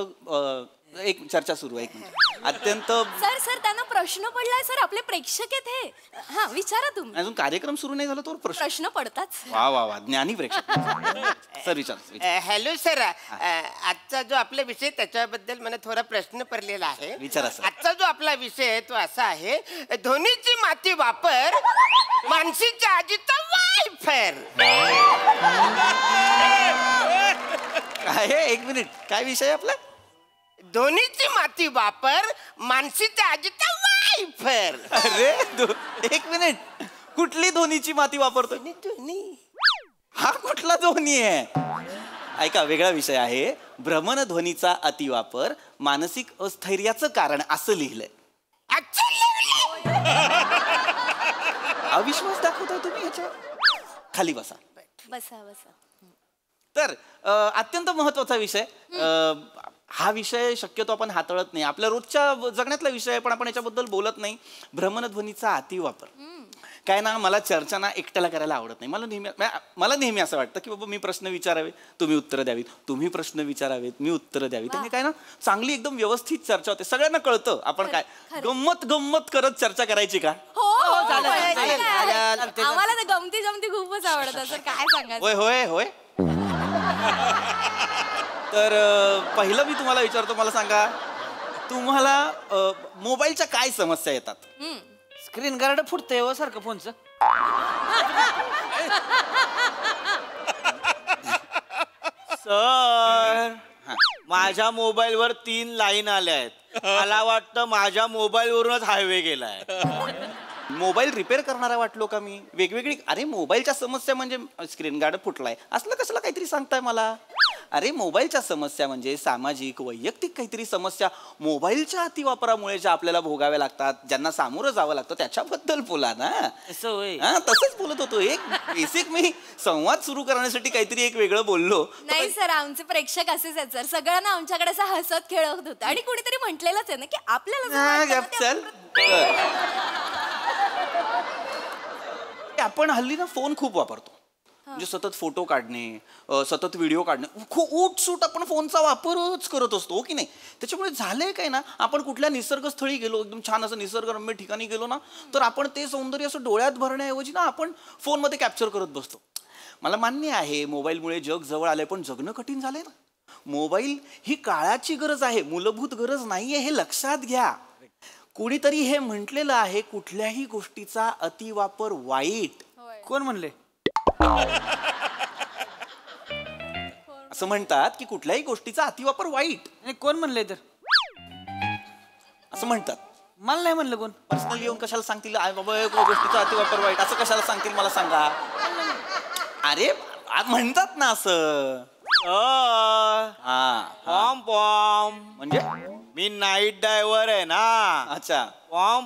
Speaker 6: एक चर्चा सुरू आहे. एक मिनिट. अत्यंत
Speaker 7: सर त्यांना प्रश्न पडलाय सर. आपले प्रेक्षक आहेत हे. हा, विचारा तुम्ही.
Speaker 6: अजून कार्यक्रम सुरू नाही झाला तर
Speaker 7: प्रश्न पडतात.
Speaker 6: वा ज्ञानी प्रेक्षक. सर विचार.
Speaker 5: हॅलो सर, आजचा जो आपला विषय त्याच्याबद्दल मला थोडा प्रश्न पडलेला आहे.
Speaker 6: विचारा सर.
Speaker 5: आजचा जो आपला विषय आहे तो असा आहे, ध्वनीची माती वापर मानसीच्या आजीचा वायफर.
Speaker 6: काय? एक मिनिट, काय विषय आपला?
Speaker 5: ध्वनीची माती वापर मानसीच्या आजीचा वायफर.
Speaker 6: अरे एक मिनिट, कुठली ध्वनीची माती वापरतोय? हा कुठला ध्वनी आहे? ऐका, वेगळा विषय आहे. भ्रमणध्वनीचा अतिवापर मानसिक अस्थैर्याचं कारण असं लिहिलंय. अविश्वास दाखवताय तुम्ही ह्याच्यावर? खाली बसा. तर अत्यंत महत्वाचा विषय. हा विषय शक्यतो आपण हाताळत नाही. आपल्या रोजच्या जगण्यातला विषय आहे पण आपण याच्याबद्दल बोलत नाही. भ्रमणध्वनीचा अतिवापर. काय ना, मला चर्चा ना एकट्याला करायला आवडत नाही. मला नेहमी असं वाटतं की बाबा मी प्रश्न विचारावे, तुम्ही उत्तरं द्यावीत, तुम्ही प्रश्न विचारावेत, मी उत्तरं द्यावी. त्याने काय ना चांगली एकदम व्यवस्थित चर्चा होते. सगळ्यांना कळतं आपण काय गंमत करत चर्चा करायची का?
Speaker 7: आम्हाला तर गमती जमती खूपच आवडतात सर. काय सांगायचं?
Speaker 6: होय. तर पहिलं मी तुम्हाला विचारतो, मला सांगा तुम्हाला मोबाईलच्या काय समस्या येतात?
Speaker 3: स्क्रीन गार्ड फुटतंय हो सारखं फोनचं.
Speaker 2: सर, माझ्या मोबाईलवर 3 लाईन आल्या आहेत. मला वाटतं माझ्या मोबाईलवरूनच हायवे गेलाय.
Speaker 6: मोबाईल रिपेअर करणारा वाटलो का मी? वेगवेगळी. अरे मोबाईलच्या समस्या म्हणजे स्क्रीन गार्ड फुटलाय असलं कशाला काहीतरी सांगताय मला? अरे मोबाईलच्या समस्या म्हणजे सामाजिक वैयक्तिक काहीतरी समस्या मोबाईलच्या अतिवापरामुळे ज्या आपल्याला भोगाव्या लागतात, ज्यांना सामोरं जावं लागतं त्याच्याबद्दल बोला ना. तसंच बोलत होतो. एक बेसिक मी संवाद सुरू करण्यासाठी काहीतरी एक वेगळं बोललो.
Speaker 7: नाही सर, आमचे प्रेक्षक असेच आहेत सर. सगळ्यांना आमच्याकडे असं हसत खेळत होतं. आणि कुणीतरी म्हटलेलंच आहे ना की आपल्याला
Speaker 6: चल. आपण हल्ली ना फोन खूप वापरतो. म्हणजे सतत फोटो काढणे, सतत व्हिडिओ काढणे, खूप उठसूट आपण फोनचा वापरच करत असतो, हो की नाही? त्याच्यामुळे झालंय काय ना, आपण कुठल्या निसर्गस्थळी गेलो, एकदम छान असं निसर्गरम्य ठिकाणी गेलो ना, तर आपण ते सौंदर्य असं डोळ्यात भरण्याऐवजी ना आपण फोनमध्ये कॅप्चर करत बसतो. मला मान्य आहे मोबाईलमुळे जग जवळ आलंय, पण जगणं कठीण झालंय ना. मोबाईल ही काळाची गरज आहे, मूलभूत गरज नाहीये, हे लक्षात घ्या. कुणीतरी हे म्हटलेलं आहे, कुठल्याही गोष्टीचा अतिवापर वाईट.
Speaker 3: कोण म्हणले?
Speaker 6: असं म्हणतात की कुठल्याही गोष्टीचा अतिवापर वाईट.
Speaker 3: कोण म्हणले? तर
Speaker 6: असं म्हणतात.
Speaker 3: मला नाही म्हणलं कोण.
Speaker 6: पर्सनली येऊन कशाला सांगतील बाबा गोष्टीचा अतिवापर वाईट, असं कशाला सांगतील मला सांगा. अरे म्हणतात ना असं.
Speaker 2: पॉम
Speaker 6: म्हणजे
Speaker 2: मी नाईट ड्रायव्हर आहे ना.
Speaker 6: अच्छा.
Speaker 2: पॉम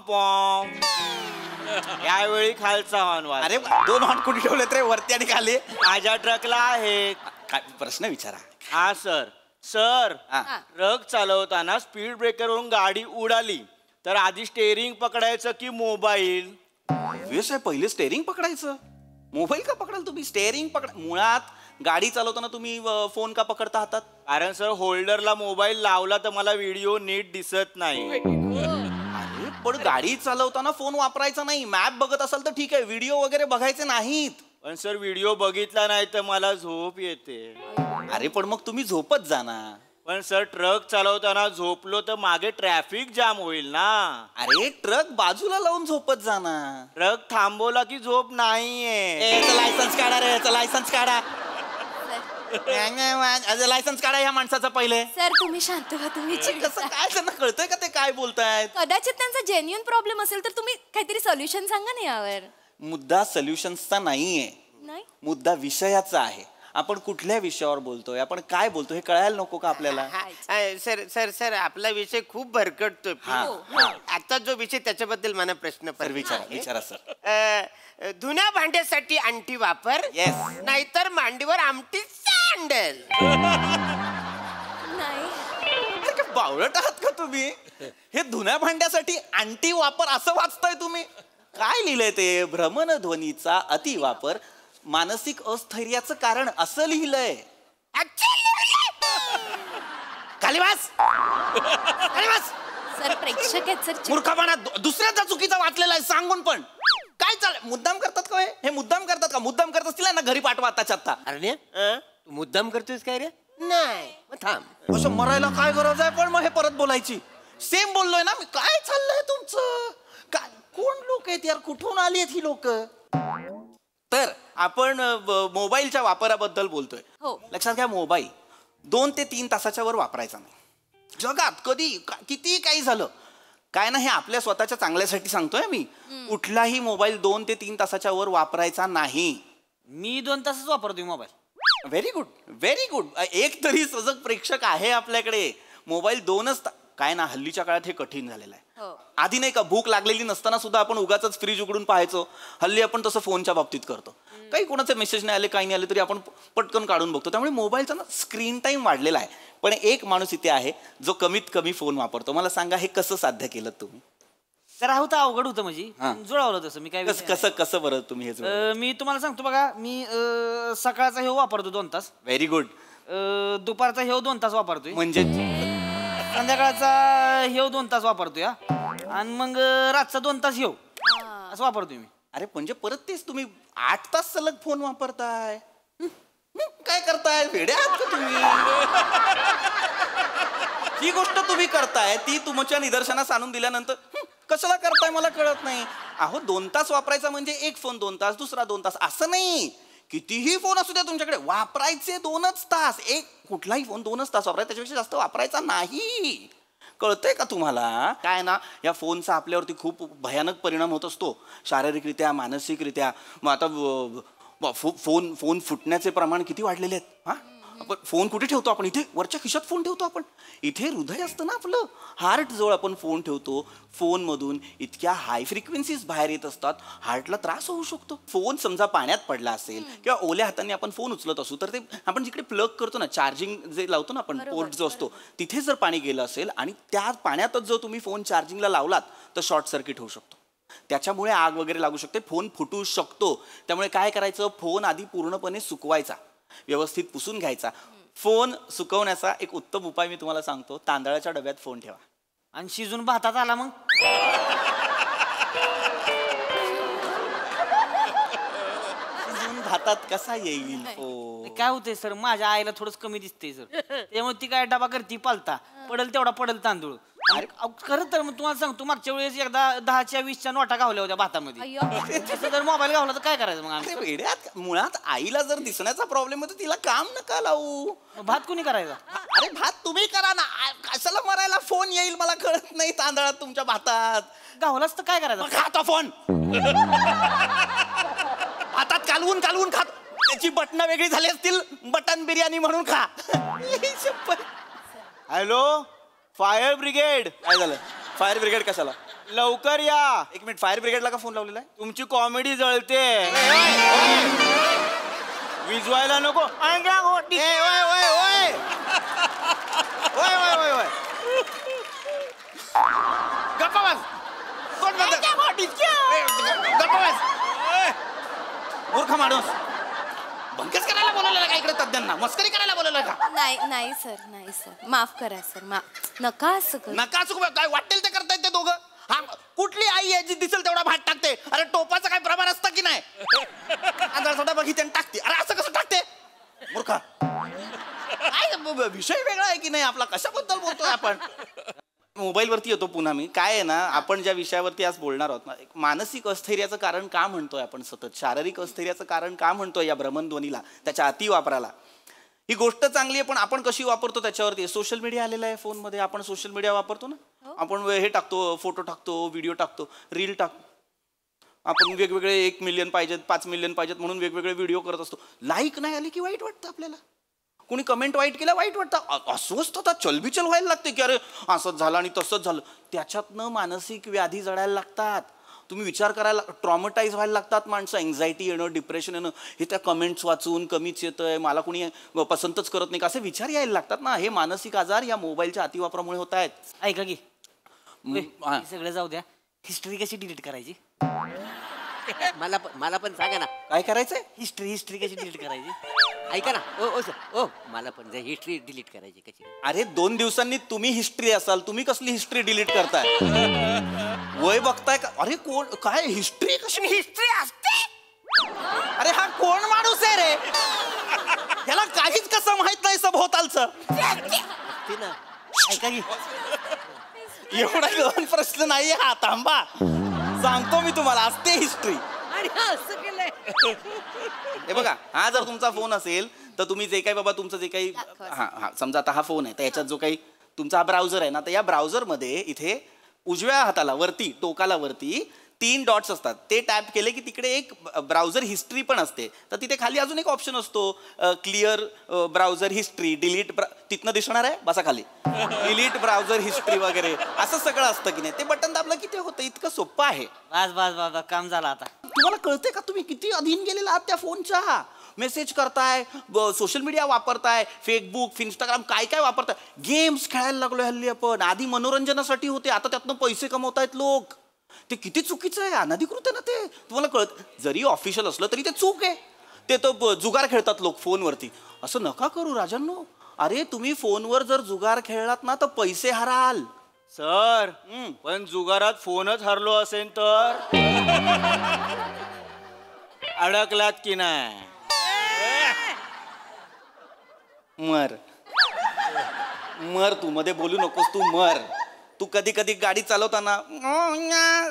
Speaker 5: यावेळी खालचा हॉर्न वाज.
Speaker 6: अरे 2 हॉर्न कुठे ठेवलेत रे, वरती आणि खाली?
Speaker 5: माझ्या ट्रकला आहे.
Speaker 6: काय प्रश्न विचारा.
Speaker 5: हा सर. सर
Speaker 6: हा.
Speaker 5: ट्रक चालवताना स्पीड ब्रेकरवरून गाडी उडाली तर आधी स्टेअरिंग पकडायचं की मोबाईल?
Speaker 6: आहे पहिले स्टेअरिंग पकडायचं. मोबाईल का पकडाल तुम्ही? स्टेअरिंग पकड. मुळात गाडी चालवताना तुम्ही फोन का पकडता हातात?
Speaker 5: कारण सर होल्डरला मोबाईल लावला तर मला व्हिडिओ नीट दिसत नाही.
Speaker 6: अरे पण गाडी चालवताना फोन वापरायचा नाही. मॅप बघत असाल तर ठीक आहे, व्हिडिओ वगैरे बघायचे नाहीत.
Speaker 5: पण सर व्हिडिओ बघितला नाही तर मला झोप येते.
Speaker 6: अरे पण मग तुम्ही झोपत जा ना.
Speaker 5: पण सर ट्रक चालवताना झोपलो तर मागे ट्रॅफिक जाम होईल ना.
Speaker 6: अरे ट्रक बाजूला लावून झोपत जा ना.
Speaker 5: ट्रक थांबवला की झोप नाहीये.
Speaker 6: लायसन्स काढा रे, लायसन्स काढा. लायसन्स काढा या माणसाचं पहिले.
Speaker 1: सर तुम्ही शांत व्हा, तुम्ही
Speaker 6: कसं काय त्यांना कळतंय का ते काय बोलतायत?
Speaker 1: कदाचित त्यांचा जेन्युइन प्रॉब्लेम असेल तर तुम्ही काहीतरी सोल्युशन सांगा ना यावर.
Speaker 6: मुद्दा सोल्युशन्सचा नाहीये,
Speaker 1: नाही
Speaker 6: मुद्दा विषयाचा आहे. आपण कुठल्या विषयावर बोलतोय, आपण काय बोलतोय हे कळायला नको का आपल्याला?
Speaker 5: सर सर सर आपला विषय खूप भरकटतोय. आता जो विषय त्याच्याबद्दल मला प्रश्न
Speaker 6: विचारा सर.
Speaker 5: धुण्या भांड्यासाठी अंटी वापर,
Speaker 6: Yes.
Speaker 5: नाहीतर मांडीवर आमटी सँडल.
Speaker 1: नाही
Speaker 6: बावळट आहात का तुम्ही? हे धुण्या भांड्यासाठी अंटी वापर असं वाचताय तुम्ही? काय लिहिलंय ते? भ्रमणध्वनीचा अतिवापर मानसिक अस्थैर्याचं कारण असं लिहिलंय. खाली बस.
Speaker 1: सर प्रेक्षक आहेत सर.
Speaker 6: मूर्खपणा दुसऱ्याचा चुकीचा वाचलेला आहे सांगून पण. काय चाललंय? मुद्दाम करतात का हे? मुद्दाम करतात का? मुद्दाम करत असतील ना घरी पाठवा आताच्या आता.
Speaker 5: अरे तू मुद्दाम करतोयस काय रे? नाही थांब.
Speaker 6: असं मरायला काय गरज आहे पण मग हे परत बोलायची? सेम बोललोय ना मी. काय चाललंय तुमचं? काय कोण लोक आहेत यार? कुठून आली आहेत ही लोक? तर आपण मोबाईलच्या वापराबद्दल बोलतोय.
Speaker 1: हो.
Speaker 6: लक्षात घ्या, मोबाईल 2 ते 3 तासाच्या वर वापरायचा नाही. जगात कधी किती काही झालं काय ना, हे आपल्या स्वतःच्या चांगल्यासाठी सांगतोय मी. कुठलाही मोबाईल 2 ते 3 तासाच्या वर वापरायचा नाही.
Speaker 3: मी 2 तासच वापरतोय mobile.
Speaker 6: Very good, very good. एक तरी सजग प्रेक्षक आहे आपल्याकडे. मोबाईल 2च काय ना, हल्लीच्या काळात हे कठीण झालेलं आहे. आधी नाही का, भूक लागलेली नसताना सुद्धा आपण उगाच फ्रीज उघडून पाहायचो. हल्ली आपण तसं फोनच्या बाबतीत करतो. काही कोणाचे मेसेज नाही आले, काही नाही आले तरी आपण पटकन काढून बघतो. त्यामुळे मोबाईलचा ना स्क्रीन टाइम वाढलेला आहे. पण एक माणूस इथे आहे जो कमीत कमी फोन वापरतो. मला सांगा हे कसं साध्य केलं तुम्ही?
Speaker 3: जरा होतं अवघड होतं म्हणजे जुळवलं तसं. मी काय
Speaker 6: कसं बरं तुम्ही हे?
Speaker 3: मी तुम्हाला सांगतो बघा, मी सकाळचा हे वापरतो 2 तास.
Speaker 6: Very good.
Speaker 3: दुपारचा हे 2 तास वापरतोय.
Speaker 6: म्हणजे
Speaker 3: संध्याकाळचा हे 2 तास वापरतोय. आणि मग रातचा 2 तास हे असं वापरतोय मी.
Speaker 6: अरे म्हणजे परत तेच तुम्ही 8 तास सलग फोन वापरताय. काय करताय? वेडे आहात का तुम्ही? ही गोष्ट तुम्ही करताय ती तुमच्या निदर्शनास आणून दिल्यानंतर कशाला करताय मला कळत नाही. अहो 2 तास वापरायचा म्हणजे एक फोन 2 तास, दुसरा 2 तास असं नाही. कितीही फोन असू द्या तुमच्याकडे, वापरायचे 2च तास. एक कुठलाही फोन 2च तास वापरायचा, त्याच्यापेक्षा जास्त वापरायचा नाही. कळतंय का तुम्हाला? काय ना, या फोनचा आपल्यावरती खूप भयानक परिणाम होत असतो, शारीरिकरित्या, मानसिकरित्या. मग आता फोन फुटण्याचे प्रमाण किती वाढलेले आहेत. हा, आपण फोन कुठे ठेवतो? आपण इथे वरच्या खिशात फोन ठेवतो. आपण इथे हृदय असतं ना आपलं, हार्ट जवळ आपण फोन ठेवतो. फोनमधून इतक्या हाय फ्रिक्वेन्सीज बाहेर येत असतात, हार्टला त्रास होऊ शकतो. फोन समजा पाण्यात पडला असेल किंवा ओल्या हाताने आपण फोन उचलत असू तर ते आपण जिकडे प्लग करतो ना, चार्जिंग जे लावतो ना आपण, पोर्ट जो असतो तिथे जर पाणी गेलं असेल आणि त्या पाण्यातच जर तुम्ही फोन चार्जिंगला लावलात तर शॉर्ट सर्किट होऊ शकतो. त्याच्यामुळे आग वगैरे लागू शकते, फोन फुटू शकतो. त्यामुळे काय करायचं, फोन आधी पूर्णपणे सुकवायचा, व्यवस्थित पुसून घ्यायचा. फोन सुकवण्याचा एक उत्तम उपाय मी तुम्हाला सांगतो, तांदळाच्या डब्यात फोन ठेवा.
Speaker 3: आणि शिजून भातात आला मग
Speaker 6: शिजून भातात कसा येईल फोन?
Speaker 3: काय होतंय सर, माझ्या आईला थोडंच कमी दिसतंय सर. त्यामुळे ती काय डबा करती पालता, पडल तेवढा पडल तांदूळ. खरं तर मग तुम्हाला सांगतो, मागच्या वेळेस एकदा 10च्या 20च्या नोटा गावल्या होत्या भातामध्ये. जर मोबाईल गावला तर काय करायचं मग आम्ही?
Speaker 6: वेड्यात, मुळात आईला जर दिसण्याचा प्रॉब्लेम होतो तिला काम नका लावू.
Speaker 3: भात कुणी करायचा?
Speaker 6: अरे भात तुम्ही करा ना, कशाला मरायला? फोन येईल मला कळत नाही तांदळात तुमच्या भातात.
Speaker 3: गावलाच तर काय करायचं?
Speaker 6: खाता फोन भातात कालवून कालवून खात. त्याची बटणं वेगळी झाली असतील, बटन बिर्याणी म्हणून खा. Hello fire brigade. काय झालं? फायर ब्रिगेड कशाला?
Speaker 9: लवकर या.
Speaker 2: एक मिनिट, फायर ब्रिगेडला का फोन लावलेला आहे?
Speaker 9: तुमची कॉमेडी जळते. विजवायला नको.
Speaker 2: गप्पा बस. कोण बोलतंय? गप्पा बस. मूर्ख माणूस. बंकच करायला बोलवलेला का इकडे तज्ञांना? मस्करी करायला बोलवलं का?
Speaker 7: नाही सर माफ करा सर नका असं करू.
Speaker 2: नका चुक. काय वाटेल ते करतायत ते दोघं. हा, कुठली आई आहे जी दिसेल तेवढा भात टाकते? अरे टोपाचं काय प्रमाण असतं की नाही? थोडा बघितले टाकते. अरे असं कसं टाकते? मूर्खा. काय विषय वेगळा आहे की नाही आपला? कशाबद्दल बोलतोय आपण? मोबाईलवरती येतो पुन्हा मी. काय आहे ना, आपण ज्या विषयावरती आज बोलणार आहोत ना, एक मानसिक अस्थैर्याचं कारण का म्हणतोय आपण सतत, शारीरिक अस्थैर्याचं कारण का म्हणतोय या भ्रमणध्वनीला, त्याच्या अतिवापराला. ही गोष्ट चांगली आहे, पण आपण कशी वापरतो त्याच्यावरती. सोशल मीडिया आलेला आहे फोनमध्ये. आपण सोशल मीडिया वापरतो ना, आपण हे टाकतो, फोटो टाकतो, व्हिडिओ टाकतो, रील टाकतो. आपण वेगवेगळे 1 मिलियन पाहिजेत, 5 मिलियन पाहिजेत म्हणून वेगवेगळे व्हिडिओ करत असतो. लाईक नाही आली की वाईट वाटतं आपल्याला. कोणी कमेंट वाईट केलं वाईट वाटतं. अस्वस्थता चलबिचल व्हायला लागते की अरे असंच झालं आणि तसंच झालं. त्याच्यातनं मानसिक व्याधी जडायला लागतात. तुम्ही विचार करायला, ट्रॉमटाईज व्हायला लागतात माणसं. एन्झायटी येणं, डिप्रेशन येणं, हे त्या कमेंट्स वाचून कमीच येतंय, मला कोणी पसंतच करत नाही का, असे विचार यायला लागतात ना. हे मानसिक आजार या मोबाईलच्या अतिवापरामुळे होत आहेत.
Speaker 9: ऐका की सगळं जाऊ द्या, हिस्ट्री कशी डिलीट करायची?
Speaker 10: मला पण सांगा ना.
Speaker 2: काय करायचंय?
Speaker 9: हिस्ट्री कशी डिलीट करायची?
Speaker 10: ऐका ना. ओ सर मला पण हिस्ट्री डिलीट करायची कशी?
Speaker 2: अरे 2 दिवसांनी तुम्ही हिस्ट्री असाल, तुम्ही कसली हिस्ट्री डिलीट करताय? वय बघताय का? अरे कोण काय हिस्ट्री? कशी हिस्ट्री असते? अरे हा कोण माणूस आहे रे? याला काहीच कसं माहित नाही सभोवतालचं.
Speaker 9: ऐका की
Speaker 2: एवढा गहन प्रश्न नाहीये हा. थांबा, सांगतो मी तुम्हाला. असते हिस्ट्री. हे बघा, हा जर तुमचा फोन असेल तर तुम्ही जे काही बाबा तुमचं जे काही समजा आता हा फोन आहे, तर याच्यात जो काही तुमचा हा ब्राउझर आहे ना, तर या ब्राउझरमध्ये इथे उजव्या हाताला वरती, टोकाला वरती 3 डॉट्स असतात. ते टॅप केले की तिकडे एक ब्राउझर हिस्ट्री पण असते. तर तिथे खाली अजून एक ऑप्शन असतो, क्लिअर ब्राउझर हिस्ट्री, डिलीट. तिथनं दिसणार आहे बसा खाली, डिलीट ब्राउझर हिस्ट्री वगैरे असं सगळं असतं की नाही. ते बटन दाबलं की ते होतं. इतकं सोपं आहे.
Speaker 9: बस काम झालं आता.
Speaker 2: तुम्हाला कळते का तुम्ही किती अधीन गेलेला आहात त्या फोनच्या? मेसेज करताय, सोशल मीडिया वापरताय, फेसबुक, इंस्टाग्राम, काय काय वापरताय. गेम्स खेळायला लागलो हल्ली आपण. आधी मनोरंजनासाठी होते, आता त्यातनं पैसे कमवतायत लोक. ते किती चुकीचं आहे, अनधिकृत आहे ना ते. तुम्हाला कळत, जरी ऑफिशियल असलं तरी ते चूक आहे. ते तो जुगार खेळतात लोक फोनवरती. असं नका करू राजांनो. अरे तुम्ही फोनवर जर जुगार खेळलात ना तर पैसे हराल.
Speaker 9: सर पण जुगारात फोनच हरलो असेल तर अडकलात की नाही?
Speaker 2: मर तू मध्ये बोलू नकोस. तू मर. तू कधी कधी गाडी चालवताना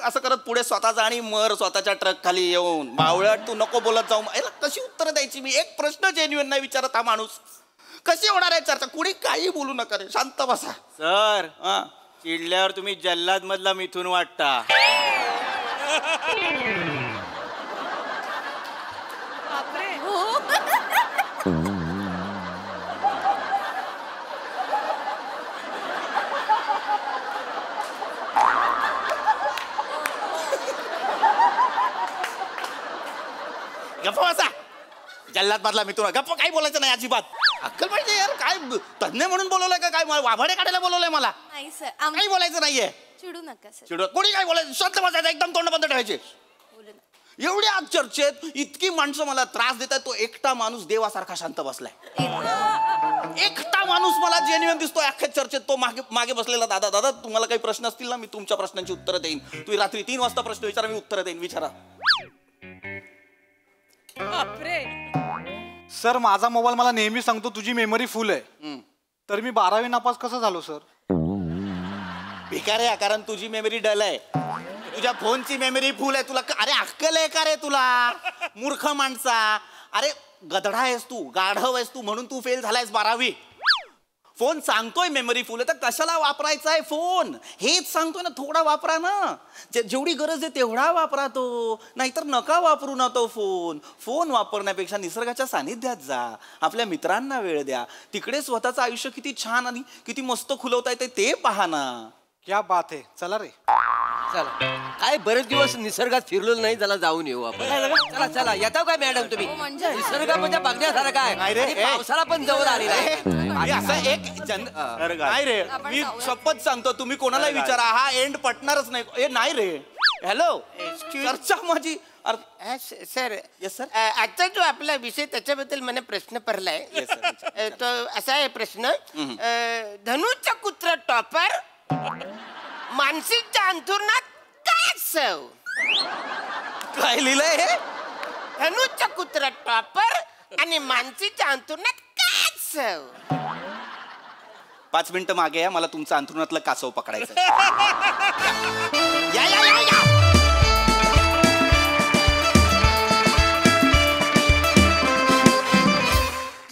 Speaker 2: असं करत पुढे स्वतःचा आणि मर स्वतःच्या ट्रक खाली येऊन. बावळट तू नको बोलत जाऊ. याला कशी उत्तर द्यायची मी? एक प्रश्न जेन्युइन नाही विचारत हा माणूस. कशी होणार आहे चर्चा? कुणी काही बोलू नका रे, शांत बसा.
Speaker 9: सर चिडल्यावर तुम्ही जल्लाद मधला मिथून वाटता.
Speaker 2: गप्पा बसा. जल्लाद मधला मी तुला गप्पा काही बोलायचं नाही अजिबात. अक्कल पाहिजे यार. काय तज्ञ म्हणून बोलवलंय का काय? वाभाडे काढायला बोलवलंय मला?
Speaker 7: नाही सर
Speaker 2: काही बोलायचं नाहीये.
Speaker 7: चिडू नका सर.
Speaker 2: चिडू कोणी काय बोलायचं? शांत बसायचं, एकदम तोंड बंद ठेवायचे. एवढ्या चर्चेत इतकी माणसं मला त्रास देतात. तो एकटा माणूस देवासारखा शांत बसलाय. एकटा माणूस मला जेन्युइन दिसतोय अख्ख्या चर्चेत. तो मागे बसलेला. दादा तुम्हाला काही प्रश्न असतील ना, मी तुमच्या प्रश्नांची उत्तरं देईन. तुम्ही रात्री 3 वाजता प्रश्न विचारा, मी उत्तरं देईन. विचारा.
Speaker 11: सर माझा मोबाईल मला नेहमी सांगतो तुझी मेमरी फुल आहे. तर मी 12वी नापास कसं झालो सर?
Speaker 2: भिकार आहे, कारण तुझी मेमरी डल आहे. तुझ्या फोनची मेमरी फुल आहे. तुला अरे अक्कल आहे का रे तुला? मूर्ख माणसा. अरे गधडा आहेस तू, गाढव आहेस तू, म्हणून तू फेल झालायस 12वी. फोन सांगतोय मेमरी फुल आहे तर कशाला वापरायचा आहे फोन? हेच सांगतोय ना, थोडा वापरा ना. जेवढी गरज आहे तेवढा वापरा तो, नाहीतर नका वापरू ना तो फोन. फोन वापरण्यापेक्षा निसर्गाच्या सानिध्यात जा, आपल्या मित्रांना वेळ द्या. तिकडे स्वतःचं आयुष्य किती छान आणि किती मस्त खुलवता येते ते पहा ना.
Speaker 11: क्या बात आहे, चला रे.
Speaker 10: चला काय बरेच दिवस निसर्गात फिरलो नाही, त्याला जाऊन येऊ आपण. चला चला येता काय मॅडम तुम्ही? निसर्ग म्हणजे बघण्यासारखं काय, आणि पावसाळा पण जवळ आलेला आहे.
Speaker 6: आणि असं एक नाही रे, मी शपथ सांगतो, तुम्ही कोणाला विचारा, हा एंड पटणारच नाही. ए नाही रे. हॅलो, चर्चा माझी.
Speaker 5: Sir
Speaker 6: yes sir.
Speaker 5: आजचा जो आपला विषय त्याच्याबद्दल मला प्रश्न पडलाय. तो असा आहे प्रश्न, धनुचा कुत्र टॉपर, मानसिकच्या अंथरुणात काय सव?
Speaker 6: काय लिहिलंय हे?
Speaker 5: धनुचा कुत्र टॉपर आणि मानसीच्या अंथरुणात काय सव?
Speaker 6: 5 मिनिटं मागे या, मला तुमचं अंथरुणातलं कासव पकडायचं.
Speaker 5: या या या या.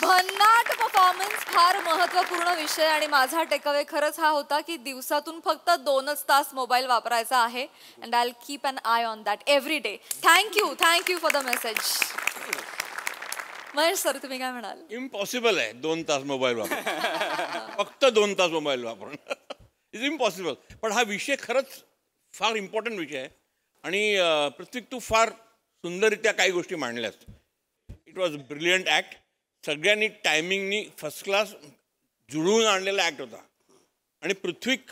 Speaker 1: भन्नाट परफॉर्मन्स, फार महत्त्वपूर्ण विषय. आणि माझा टेकअवे खरंच हा होता की दिवसातून फक्त 2च तास मोबाईल वापरायचा आहे. And I will keep an eye on that every day. Thank you for the message. Mahesh sir, तुम्ही काय म्हणाल?
Speaker 4: इम्पॉसिबल आहे 2 तास मोबाईल वापरून. फक्त 2 तास मोबाईल वापरून इज इम्पॉसिबल. पण हा विषय खरंच फार इम्पॉर्टंट विषय आहे. आणि प्रत्येक तू फार सुंदररित्या काही गोष्टी मांडल्यास. It was brilliant act. सगळ्यांनी टायमिंगनी फर्स्ट क्लास जुळवून आणलेला ॲक्ट होता. आणि Prithvik,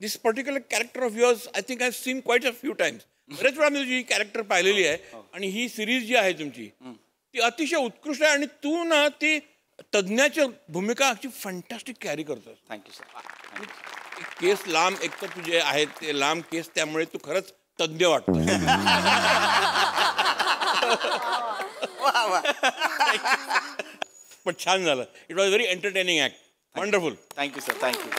Speaker 4: this particular character of yours I think I seen quite a few times. बरेच वेळा मी तुझी कॅरेक्टर पाहिलेली आहे. आणि ही सिरीज जी आहे तुमची ती अतिशय उत्कृष्ट आहे. आणि तू ना ती तज्ज्ञाची भूमिका अशी फंटॅस्टिक कॅरी करतोस.
Speaker 6: Thank you sir.
Speaker 4: केस लांब, एक तर तुझे आहेत ते लांब केस, त्यामुळे तू खरंच तज्ज्ञ वाटतो. पण छान झालं. It was very entertaining act. Wonderful.
Speaker 6: Thank you sir. Thank you.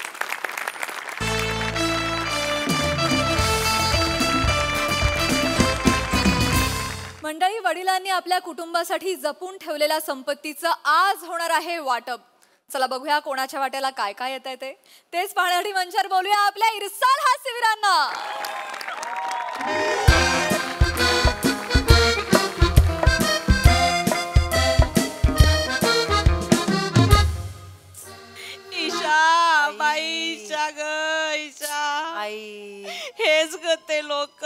Speaker 1: मंडळी, वडिलांनी आपल्या कुटुंबासाठी जपून ठेवलेल्या संपत्तीचं आज होणार आहे वाटप. चला बघूया कोणाच्या वाट्याला काय काय येत आहे ते. तेच पाहण्यासाठी मंचावर बोलूया आपल्या इरसाल हास्यवीरांना.
Speaker 7: ईशा बाई, ईशा ग ईशा, आई हेच ग ते लोक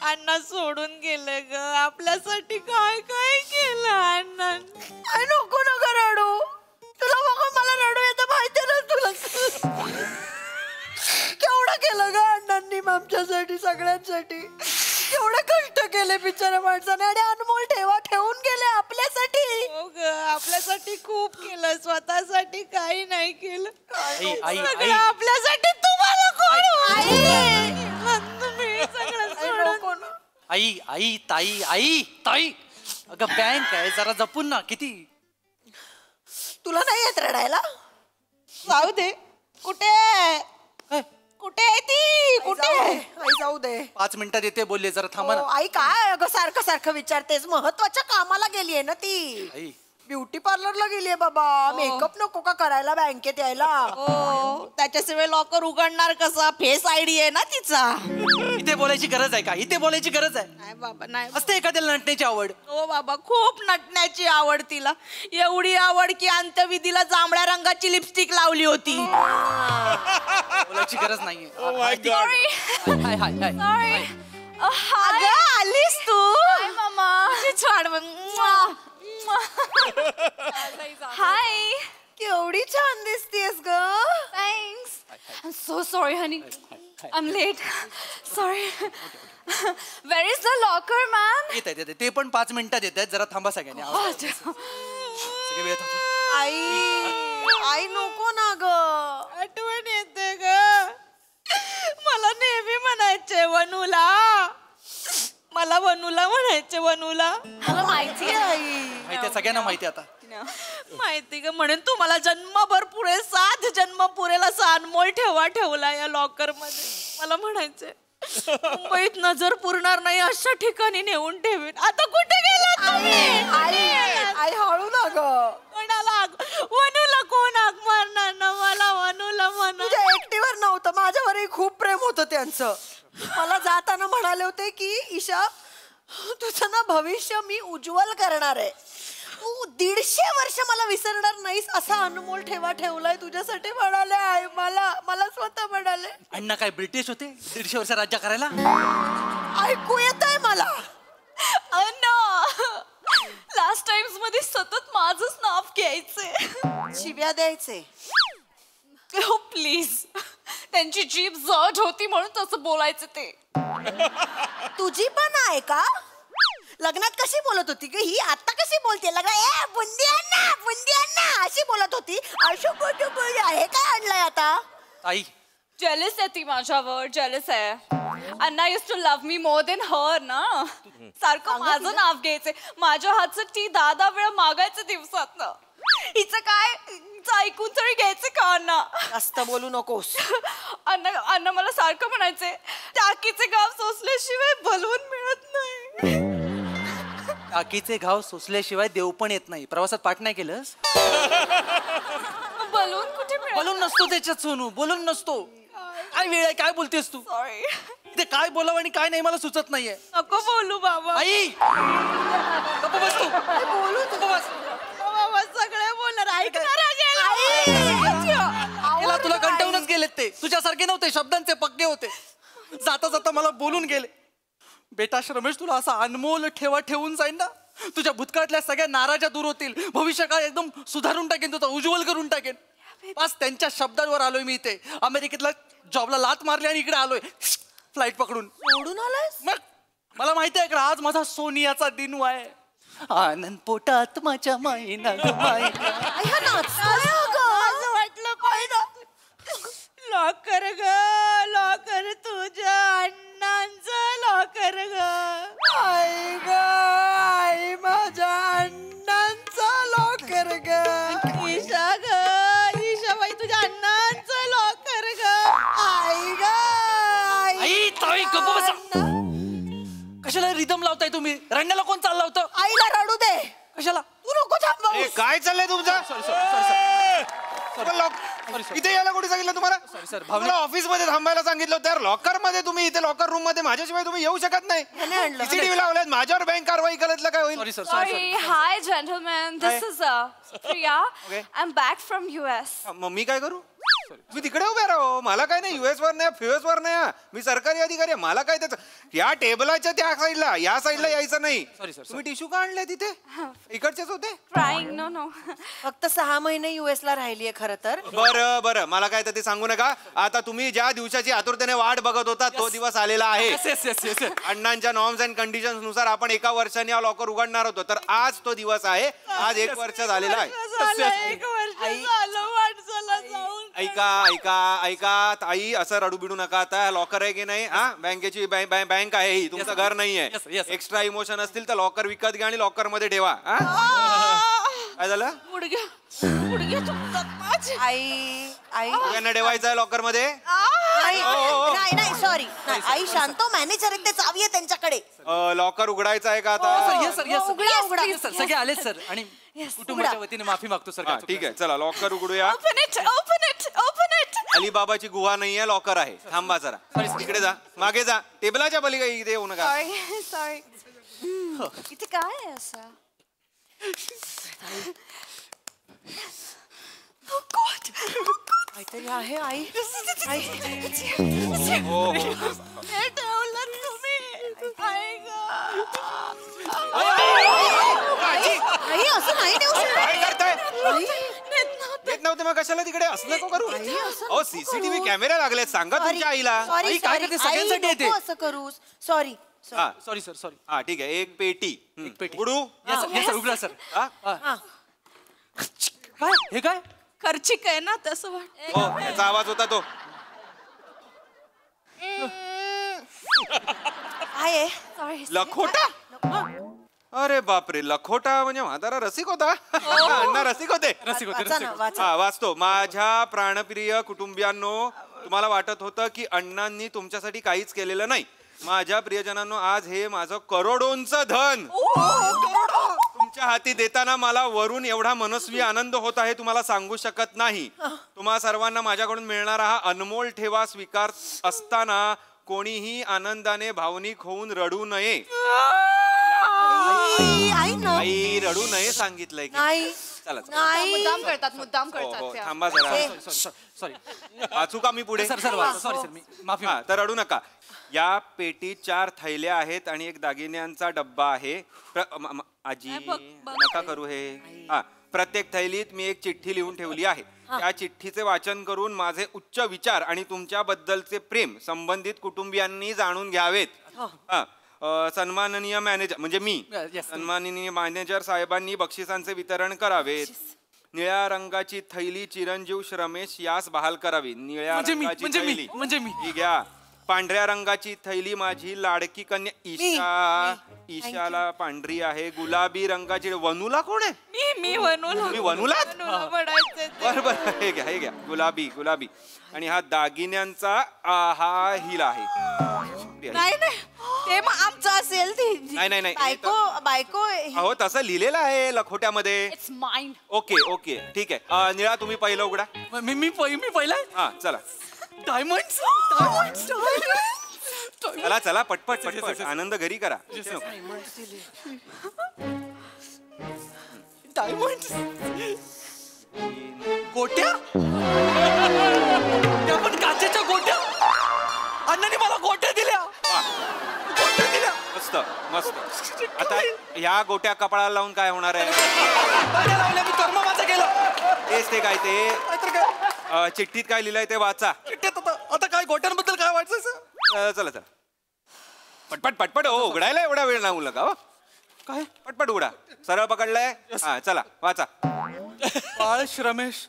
Speaker 7: अण्णा सोडून गेले ग. आपल्यासाठी काय काय केलं अण्णा. नको नको रडू. तुला बघून मला रडू येतं माहिती ना तुला. केवढं केलं ग अण्णांनी आमच्यासाठी, सगळ्यांसाठी. केवढे कष्ट केले बिचाऱ्या माणसाने, आणि अनमोल ठेवा ठेवून गेले आपल्यासाठी. हो ग, आपल्यासाठी खूप केलं, स्वतःसाठी काही नाही केलं. सगळं आपल्यासाठी. तुम्हाला कोण?
Speaker 9: आई आई ताई आई ताई, अगं बँक आहे, जरा जपून ना. किती
Speaker 7: तुला नाही येत रडायला? जाऊ दे. कुठे कुठे आहे ती? कुठे? आई जाऊ दे.
Speaker 9: 5 मिनिटात येते बोलले, जरा थांबा ना.
Speaker 7: आई काय अगं सारखं सारखं विचारतेस? महत्वाच्या कामाला गेलीये ना ती.
Speaker 9: आई
Speaker 7: ब्युटी पार्लरला गेलीये बाबा. मेकअप नको का करायला बँकेत यायला? त्याच्याशिवाय लॉकर उघडणार कसा? फेस आयडी आहे ना तिचा.
Speaker 9: इथे बोलायची गरज आहे का? इथे बोलायची गरज आहे?
Speaker 7: नाही बाबा नाही.
Speaker 9: असते एखाद्याला नटण्याची आवड.
Speaker 7: हो बाबा, खूप नटण्याची आवड तिला. एवढी आवड की अंत्यविधीला जांभळ्या रंगाची लिपस्टिक लावली होती.
Speaker 9: बोलायची गरज नाहीये.
Speaker 7: हाय हाय हाय. अगं आलीस तू? मामा छान. हाय, केवढी छान दिसतेस ग.
Speaker 1: Thanks. I'm so sorry, honey. I'm late. Sorry. Where is the locker, ma'am?
Speaker 9: येत आहे ते पण 5 मिनिटात येत आहेत. जरा थांबा सगळ्यांनी. सगळे वेळ थांबा.
Speaker 7: आई नको ना ग. आठवण येते ग. मला नेहमी म्हणायचे वनूला. मला वनूला म्हणायचे. वनूला
Speaker 1: मला माहिती आहे.
Speaker 9: माहिती आहे, सगळ्यांना माहिती आहे आता.
Speaker 7: माहिती ग, म्हणून तुम्हाला जन्मभर पुरे 7 जन्म पुरेल असा अनमोल ठेवा ठेवला या लॉकर मध्ये. मला म्हणायचे मुंबईत नजर पुरणार नाही अशा ठिकाणी नेऊन ठेवीन. आता कुठे गेला तुम्ही? आई हळू ना ग. कोणाला? वनूला कोण हाक मारणार ना? मला वनूला म्हणून. तुझ्या एकटीवर नव्हतं, माझ्यावरही खूप प्रेम होतं त्यांचं. मला जाताना म्हणाले होते की ईशा, तुझं ना भविष्य मी उज्ज्वल करणार आहे.
Speaker 12: तू 150 वर्ष मला विसरणार नाहीस असा अनमोल ठेवा ठेवलाय तुझ्यासाठी म्हणाले आई मला स्वतः म्हणाले.
Speaker 9: अण्णा काय ब्रिटिश होते 150 वर्ष राज्य करायला?
Speaker 12: ऐकू येत आहे मला.
Speaker 1: अण्णा लास्ट टाइम्स मध्ये सतत माझंच नाव घ्यायचे,
Speaker 12: शिव्या द्यायचे.
Speaker 1: हो प्लीज, त्यांची जीभ जड होती म्हणून तसं बोलायचं ते.
Speaker 12: तुझी पण आहे का? लग्नात कशी बोलत होती ग ही? आता कशी बोलते? लग्न बुंदी अण्णा अशी बोलत होती. आहे काय आणलंय आता?
Speaker 9: आई
Speaker 1: जेलस आहे ती माझ्यावर, जेलस आहे. Anna used to love me more than her ना. सारखं माझं नाव घ्यायचंय, माझ्या हातचं टी 10 वेळा मागायचं दिवसात. हिचं काय ऐकून तरी घ्यायचं का अण्णा?
Speaker 12: जास्त बोलू नकोस.
Speaker 1: अण्णा मला सारखं म्हणायचे टाकीचे गाव सोसल्याशिवाय बलवून मिळत नाही.
Speaker 9: टाकीचे घाव सोसल्याशिवाय देव पण येत नाही. प्रवासात पाठ नाही केलंस?
Speaker 1: बलून कुठे मिळत?
Speaker 9: बोलून नसतो त्याच्यात सोनू, बोलून नसतो. काय वेळ आहे, काय बोलतेस तू?
Speaker 1: सॉरी.
Speaker 9: ते काय बोलावं आणि काय नाही मला सुचत नाहीये.
Speaker 1: नको बोलू बाबा.
Speaker 9: आई गप्प बस तू.
Speaker 12: बोलू
Speaker 9: गप्प बस.
Speaker 12: बाबा सगळे बोलणार ऐकणार.
Speaker 9: गेला तुला कंटाळूनच गेलेत ते. तुझ्यासारखे नव्हते, शब्दांचे पक्के होते. जाता जाता मला बोलून गेले. बेटा रमेश, तुला असा अनमोल ठेवा ठेवून जाईन ना, तुझ्या भूतकाळातल्या सगळ्या नाराजा दूर होतील. भविष्य काळ एकदम सुधारून टाकेन, तुझा उज्ज्वल करून टाकेन. बस त्यांच्या शब्दांवर आलोय मी इथे. अमेरिकेतला जॉबला लात मारली आणि इकडे आलोय फ्लाईट पकडून.
Speaker 12: सोडून आलायस?
Speaker 9: मग मला माहिती आहे का, आज माझा सोनियाचा दिन आहे. आनंद पोटात माझ्या माईना ग माईना.
Speaker 12: असं वाटलं पाहिजे. लॉकर ग लॉकर, तुझ्या अण्णांचं लॉकर ग. आई ग आई, माझ्या अण्णांचं लॉकर ग. ईशा ग ईशाबाई, तुझ्या अण्णांचं लॉकर ग. आई ग
Speaker 9: आई ताई गप्प बसा. कशाला रिदम लावताय तुम्ही? रडण्याला कोण चाललं होतं?
Speaker 12: आईला रडू दे.
Speaker 9: कशाला?
Speaker 12: तू नको थांबव.
Speaker 2: काय चाललंय तुमचं? इथे यायला कोणी सांगितलं तुम्हाला?
Speaker 9: सर
Speaker 2: मला ऑफिस मध्ये थांबायला सांगितलं तर लॉकर मध्ये तुम्ही इथे लॉकर रूम मध्ये माझ्याशिवाय तुम्ही येऊ शकत नाही. सीसीटीव्ही लावल्यात, माझ्यावर बँक कारवाई करतलं काय होईल?
Speaker 9: Sorry sir.
Speaker 1: Sorry. Hi gentlemen, this is Priya. I'm back from US.
Speaker 2: मग मी काय करू? मी तिकडे उभे राहो, मला काय नाही. US वर नाही, फ्युएस वर नाही. मी सरकारी अधिकारी आहे, मला काय त्याचं. या टेबलाच्या त्या साईडला, या साईडला यायचं नाही.
Speaker 9: Sorry sir.
Speaker 2: तुम्ही टिश्यू का आणले तिथे? इकडचेच होते?
Speaker 1: Crying, no.
Speaker 12: फक्त 6 महिने US ला राहिलीये खरं तर.
Speaker 2: बरं मला काय तर ते सांगू नका. आता तुम्ही ज्या दिवसाची आतुरतेने वाट बघत होता तो दिवस आलेला आहे. अण्णांच्या नॉर्म्स अँड कंडिशन्स नुसार आपण 1 वर्षाने हा लॉकर उघडणार होतो, तर आज तो दिवस आहे. आज 1 वर्ष झालेला आहे.
Speaker 12: 1 वर्ष झालं वाटचाला जाऊन.
Speaker 2: ऐका ताई, असं रडू बिडू नका. आता लॉकर आहे की नाही, हा बँकेची बँक आहे ही, तुमचं घर नाहीये. एक्स्ट्रा इमोशन असतील तर लॉकर विकत घ्या आणि लॉकर मध्ये ठेवा. काय झालं? आई ठेवायचं लॉकर मध्ये?
Speaker 12: नाही सॉरी, आई शांत. मॅनेजर आहेत, ते चावी आहे त्यांच्याकडे.
Speaker 2: लॉकर उघडायचं आहे का आता?
Speaker 9: सर सगळे आले सर, आणि कुटुंबाच्या वतीने माफी मागतो सर.
Speaker 2: ठीक आहे, चला लॉकर उघडूया.
Speaker 1: Open it.
Speaker 2: अलिबाबाची गुहा नाहीये, लॉकर आहे. थांबा जरा, तिकडे जा, मागे जा, टेबलाच्या पलीकडे इथे येऊ नका.
Speaker 1: Sorry. इथे काय आहे असं?
Speaker 12: काहीतरी आहे आई. आई असं नाही देऊ शकत.
Speaker 2: येत नव्हते मग कशाला तिकडे असं नको करू. अहो सीसीटीव्ही कॅमेरा लागलेत, सांगा तुमच्या आईला.
Speaker 12: सॉरी
Speaker 9: काय करते, सगळ्यांसाठी येते.
Speaker 12: असं करूस. सॉरी.
Speaker 9: Sorry sir. सॉरी.
Speaker 2: हा ठीक आहे, एक पेटी उघडू.
Speaker 9: सर उघडा सर. काय हे काय?
Speaker 7: खर्चिक आहे ना, तसं वाटत.
Speaker 2: हो, त्याचा आवाज होता तो.
Speaker 12: आहे
Speaker 2: लखोटा? अरे बापरे, लखोटा म्हणजे म्हातारा रसिक होता. अण्णा रसिक होते. हा वाचतो. माझ्या प्राणप्रिय कुटुंबियांनो, तुम्हाला वाटत होतं की अण्णांनी तुमच्यासाठी काहीच केलेलं नाही. माझ्या प्रियजनांनो, आज हे माझं करोडोंचं धन तुमच्या हाती देताना मला वरून एवढा मनस्वी आनंद होत आहे, तुम्हाला सांगू शकत नाही. तुम्हा सर्वांना माझ्याकडून मिळणारा हा अनमोल ठेवा स्वीकार असताना कोणीही आनंदाने भावनिक होऊन रडू नये.
Speaker 12: आई ना
Speaker 13: आई रडू नये सांगितलंय की
Speaker 12: नाही
Speaker 13: चला
Speaker 12: नाही
Speaker 1: मुद्दाम करतात
Speaker 13: हो, थांबा जरा
Speaker 9: सॉरी
Speaker 13: वाचू का मी पुढे
Speaker 9: सर सॉरी सर मी माफी
Speaker 13: हा तर रडू नका. या पेटीत 4 थैल्या आहेत आणि एक दागिन्यांचा डब्बा आहे. आजी नका करू हे. हा प्रत्येक थैलीत मी एक चिठ्ठी लिहून ठेवली आहे. त्या चिठ्ठीचे वाचन करून माझे उच्च विचार आणि तुमच्याबद्दलचे प्रेम संबंधित कुटुंबियांनी जाणून घ्यावेत. सन्माननीय मॅनेजर म्हणजे मी सन्माननीय मॅनेजर साहेबांनी बक्षिसांचे वितरण करावेत. निळ्या रंगाची थैली चिरंजीव श्रमेश यास बहाल करावी. निळ्या रंगाची थैली ही घ्या. पांढऱ्या रंगाची थैली माझी लाडकी कन्या ईशा. ईशाला पांढरी आहे. गुलाबी रंगाची वनूला कोण आहे?
Speaker 7: मी वनूला.
Speaker 13: मी वनूला बरोबर हे घ्या गुलाबी गुलाबी. आणि हा दागिन्यांचा हा हिला आहे.
Speaker 12: नाही ते मग आमचं असेल ती
Speaker 13: नाही
Speaker 12: बायको
Speaker 13: अहो तसं लिहिलेलं आहे लखोट्यामध्ये.
Speaker 1: It's mind.
Speaker 13: ओके ठीक आहे. निळा तुम्ही पहिलं उघडा.
Speaker 9: मी पहिला
Speaker 13: हा चला
Speaker 9: डायमंड्स
Speaker 13: चला पटपट आनंद घरी करा.
Speaker 9: डायमंड्स गोट्या त्या पण काचेच्या गोट्या. अण्णांनी मला गोट्या दिल्या.
Speaker 13: मस्त आता ह्या गोट्या कपाळाला लावून काय होणार आहे?
Speaker 9: मी कर्म माझं केलं.
Speaker 13: तेच ते काय ते चिठ्ठीत काय लिहिलंय ते वाचा.
Speaker 9: आता काय गोट्यांबद्दल काय वाचायचं?
Speaker 13: चला पटपट हो उघडायला एवढा वेळ लागू नका. हो
Speaker 9: काय
Speaker 13: पटपट उघडा. सरळ पकडलाय. हा चला वाचा.
Speaker 9: बाळ श्रमेश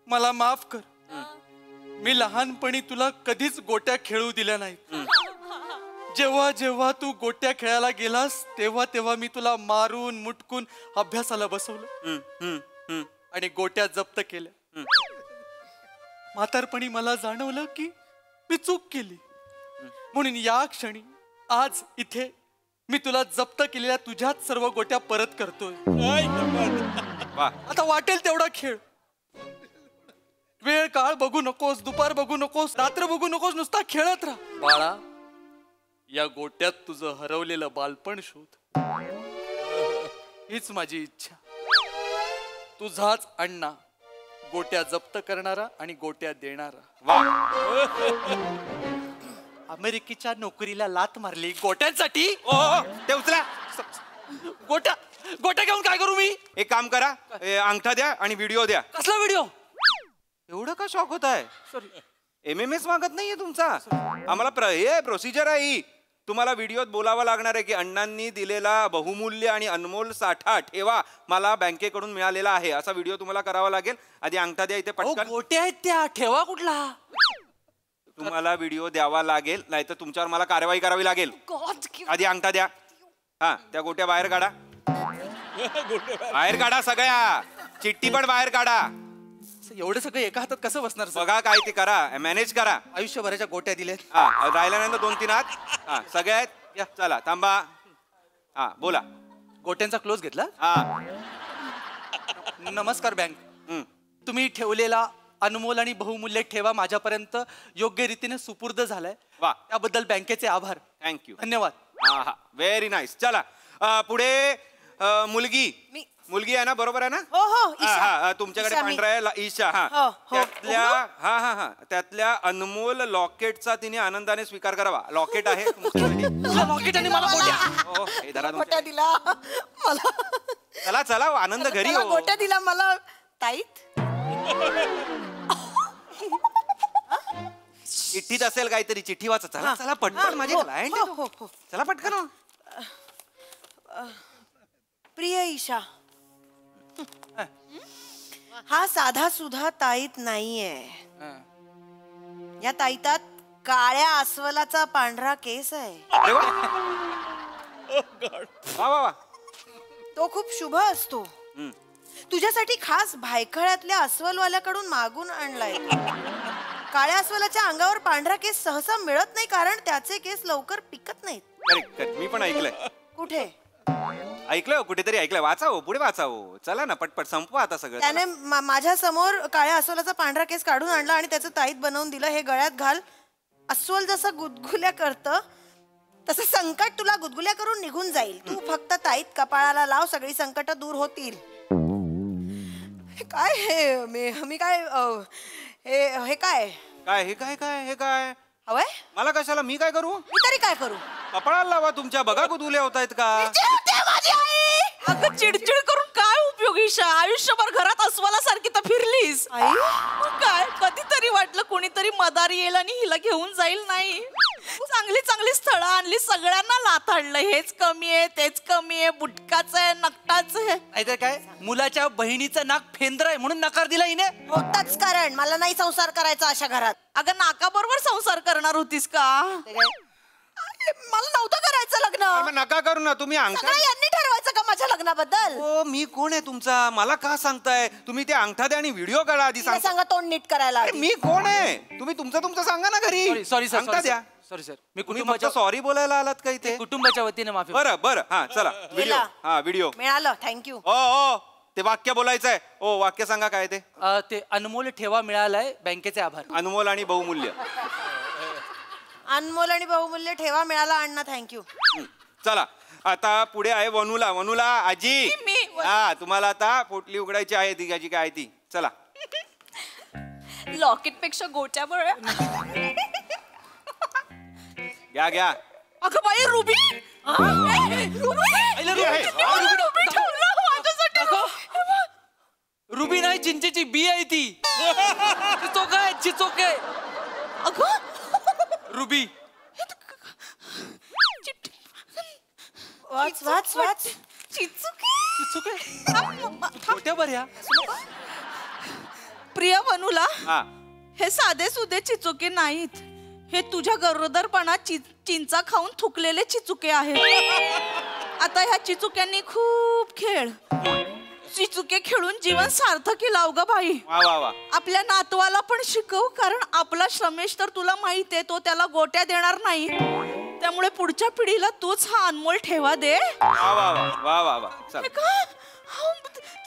Speaker 9: मला माफ कर. मी लहानपणी तुला कधीच गोट्या खेळू दिल्या नाहीत. जेव्हा जेव्हा तू गोट्या खेळायला गेलास तेव्हा मी तुला मारून मुटकून अभ्यासाला बसवलं आणि गोट्या जप्त केल्या. म्हातारपणी मला जाणवलं की मी चूक केली. म्हणून या क्षणी आज इथे मी तुला जप्त केलेल्या तुझ्याच सर्व गोट्या परत करतोय. आता वाटेल तेवढा खेळ. वेळ काळ बघू नकोस, दुपार बघू नकोस, रात्र बघू नकोस, नुसता खेळत राहा. बाळा या गोट्यात तुझं हरवलेलं बालपण शोध. हीच माझी इच्छा. तुझाच अण्णा गोट्या जप्त करणारा आणि गोट्या देणारा. अमेरिकेच्या नोकरीला लात मारली गोट्यांसाठी.
Speaker 13: ते उचला.
Speaker 9: गोट्या घेऊन काय करू मी?
Speaker 13: एक काम करा अंगठा द्या आणि व्हिडिओ द्या.
Speaker 9: कसला व्हिडिओ?
Speaker 13: एवढं का शॉक होत आहे? MMS मागत नाहीये तुमचा. आम्हाला हे प्रोसिजर आहे ही. तुम्हाला व्हिडिओत बोलावं लागणार आहे की अण्णांनी दिलेला बहुमूल्य आणि अनमोल साठा ठेवा मला बँकेकडून मिळालेला आहे असा व्हिडिओ तुम्हाला करावा लागेल. आधी अंगठा द्या इथे पटकन.
Speaker 9: गोट्या आहेत त्या ठेवा कुठला?
Speaker 13: तुम्हाला व्हिडिओ द्यावा लागेल नाहीतर तुमच्यावर मला कारवाई करावी लागेल. आधी अंगठा द्या. हा त्या गोट्या बाहेर काढा. बाहेर काढा सगळ्या. चिठ्ठी पण बाहेर काढा.
Speaker 9: एवढं सगळं एका हातात कसं बसणार?
Speaker 13: बघा काय ते करा मॅनेज करा.
Speaker 9: आयुष्यभराच्या गोट्या दिल्यात.
Speaker 13: हा राहिल्यानंतर 2-3 हात. हा सगळ्यात या चला थांबा. हा बोला.
Speaker 9: गोट्यांचा क्लोज घेतला.
Speaker 13: हा
Speaker 9: नमस्कार बँक. तुम्ही ठेवलेला अनमोल आणि बहुमूल्य ठेवा माझ्यापर्यंत योग्य रीतीने सुपूर्द झालाय.
Speaker 13: वा
Speaker 9: त्याबद्दल बँकेचे आभार.
Speaker 13: थँक्यू.
Speaker 9: धन्यवाद.
Speaker 13: हा व्हेरी नाईस. चला पुढे मुलगी आहे ना बरोबर आहे ना?
Speaker 12: हो
Speaker 13: तुमच्याकडे पांढरा आहे ईशा. त्यातल्या अनमोल लॉकेटचा तिने आनंदाने स्वीकार करावा. लॉकेट आहे
Speaker 12: गोट्या दिला मला.
Speaker 13: चला आनंद घरी.
Speaker 12: गोट्या दिला मला ताईत.
Speaker 13: चिठ्ठीत असेल काहीतरी. चिठ्ठी वाचा. चला पटकन माझे क्लायंट. चला पटकन.
Speaker 12: प्रिय ईशा हा साधा सुधा ताईत नाहीये. या ताईतात काळ्या अस्वलाचा पांढरा केस आहे. तो खूप शुभ असतो. तुझ्यासाठी खास भायखळ्यातल्या अस्वलवाल्याकडून मागून आणलाय. काळ्या अस्वलाच्या अंगावर पांढरा केस सहसा मिळत नाही कारण त्याचे केस लवकर पिकत नाहीत.
Speaker 13: मी पण ऐकलंय.
Speaker 12: कुठे
Speaker 13: ऐकलं? कुठेतरी ऐकलं. वाचावं पुढे वाचावं. चला ना पटपट संपवा आता सगळं.
Speaker 12: त्याने माझ्या समोर काळ्या अस्वलाचा पांढरा केस काढून आणला आणि त्याचं ताईत बनवून दिलं. हे गळ्यात घाल. अस्वल जसं गुदगुल्या करतं तसं संकट तुला गुदगुल्या करून निघून जाईल. तू फक्त ताईत कपाळाला लाव, सगळी संकट दूर होतील. काय हे मी काय हे काय
Speaker 13: काय हे काय काय हे काय
Speaker 12: हवंय
Speaker 13: मला? कशाला? मी काय करू?
Speaker 12: मी तरी काय करू?
Speaker 13: कपाळाला लावा तुमच्या. बघा गुदगुल्या होत आहेत का?
Speaker 12: माझी आई
Speaker 7: अगं चिडचिड करून काय उपयोग ईशा? आयुष्यभर घरात अस्वला सारखी तर फिरलीस. मग काय कधीतरी वाटलं कोणीतरी मदारी येईल आणि हिला घेऊन जाईल. नाही, चांगली चांगली स्थळं आणली, सगळ्यांना लाथाडलं. हेच कमी आहे, तेच कमी आहे, बुटकाच आहे, नकटाच आहे.
Speaker 9: नाहीतर काय, मुलाच्या बहिणीचं नाक फेंद्र आहे म्हणून नकार दिला हिने.
Speaker 12: होताच कारण मला नाही संसार करायचा अशा घरात.
Speaker 7: अगं नाकाबरोबर संसार करणार होतीस का?
Speaker 12: मला नव्हतं करायचं लग्न.
Speaker 13: मग नका करू ना तुम्ही. अंगठा
Speaker 12: सगळं यांनी ठरवायचं का माझ्या लग्नाबद्दल?
Speaker 13: हो, मी कोण आहे तुमचा? मला का सांगताय? तुम्ही ते अंगठा द्या आणि व्हिडिओ काढा आधी.
Speaker 12: सांगा तोंड नीट करायला.
Speaker 13: मी कोण आहे? तुम्ही तुमचं सांगा ना घरी.
Speaker 9: सॉरी सर,
Speaker 13: अंगठा द्या.
Speaker 9: सॉरी सर, मी
Speaker 13: कुटुंबाच्या सॉरी बोलायला आलात का इथे?
Speaker 9: कुटुंबाच्या वतीने माफी.
Speaker 13: बरं हा चला व्हिडिओ. हा व्हिडिओ
Speaker 12: मिळालं. थँक्यू.
Speaker 13: ओ ते वाक्य बोलायचंय. ओ वाक्य सांगा काय ते.
Speaker 9: ते अनमोल ठेवा मिळालाय, बँकेचे आभार.
Speaker 13: अनमोल आणि बहुमूल्य.
Speaker 12: अनमोल आणि बहुमूल्य ठेवा मिळाला अण्णा, थँक्यू.
Speaker 13: चला आता पुढे आहे वनूला आजी. हा तुम्हाला आता पोटली उघडायची आहे. ती आजी काय ती. चला.
Speaker 1: लॉकेट पेक्षा गोट्या बळ.
Speaker 13: घ्या.
Speaker 7: अगं बाई रुबी,
Speaker 9: रुबी नाही, चिंचेची बी आहे ती. चिचोके.
Speaker 7: अगं
Speaker 9: रुबी.
Speaker 12: वाच.
Speaker 7: चिचुके.
Speaker 9: छोट्या बऱ्या.
Speaker 7: प्रिय वनूला,
Speaker 13: हा
Speaker 7: हे साधे सुधे चिचुके नाहीत. हे तुझ्या गरोदरपणात चिंचा खाऊन थुकलेले चिचुके आहेत. आता ह्या चिचुक्यांनी खूप खेळ. चिचुके खेळून जीवन सार्थक केलं अवघं बाई.
Speaker 13: वा.
Speaker 7: आपल्या नातवाला पण शिकव, कारण आपला श्रमेश तर तुला माहित आहे, तो त्याला गोट्या देणार नाही. त्यामुळे पुढच्या पिढीला तूच हा अनमोल ठेवा दे.
Speaker 13: वा.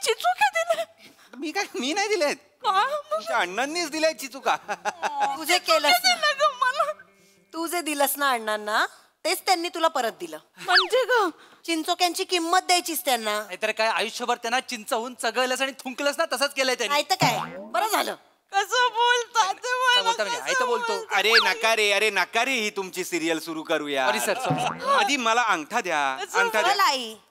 Speaker 7: चिचुके दिले.
Speaker 13: मी नाही दिलेत. तुमच्या अण्णांनीच दिले चिचुका.
Speaker 12: तुझे केलंस ना, तू जे दिलंस ना अण्णांना, तेच त्यांनी तुला परत दिलं.
Speaker 7: म्हणजे ग
Speaker 12: चिंचोक्यांची किंमत द्यायचीच त्यांना.
Speaker 9: नाहीतर काय, आयुष्यभर त्यांना चिंचाहून चगळलंस आणि थुंकलंस ना, तसंच केलंय त्यांनी.
Speaker 12: नाही तर काय, बरं झालं.
Speaker 7: कसं बोलतात
Speaker 9: बोलतो.
Speaker 13: अरे नका रे ही तुमची सिरियल सुरू करूया. आधी मला अंगठा द्या.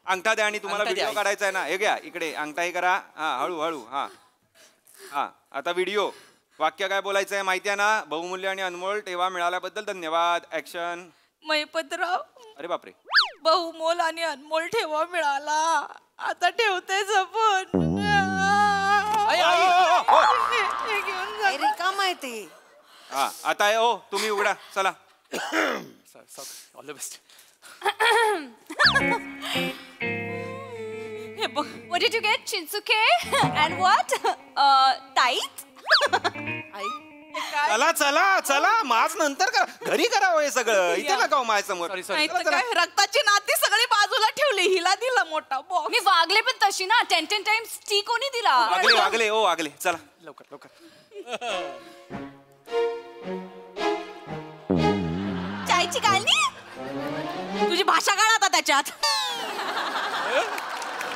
Speaker 13: अंगठा द्या आणि तुम्हाला व्हिडिओ काढायचा आहे ना. हे घ्या इकडे अंगठा. हे करा. हा हळू. हा आता व्हिडिओ. वाक्य काय बोलायचं आहे माहिती आहे ना? बहुमूल्य आणि अनमोल ठेवा मिळाल्याबद्दल धन्यवाद. ऍक्शन.
Speaker 7: मैपतराव,
Speaker 13: अरे बापरे,
Speaker 7: बहुमोल आणि अनमोल ठेवा मिळाला, आता ठेवते जपून.
Speaker 12: रिकाम माहिती.
Speaker 13: हा आता आहे. हो तुम्ही उघडा. चला.
Speaker 9: All the best.
Speaker 1: What did you get? Chinsuke? And what? Tight?
Speaker 13: चला माझ नंतर का घरी करावं हे सगळं. इथे नका माझ्या समोर.
Speaker 7: रक्ताची नाती सगळी बाजूला ठेवली, हिला दिला मोठा बॉक्स.
Speaker 1: मी वागले पण तशी ना. 10 times टी कोणी दिला?
Speaker 13: वागले. चला
Speaker 9: लवकर.
Speaker 7: चायची गाळणी. तुझी भाषा काढ आता त्याच्यात.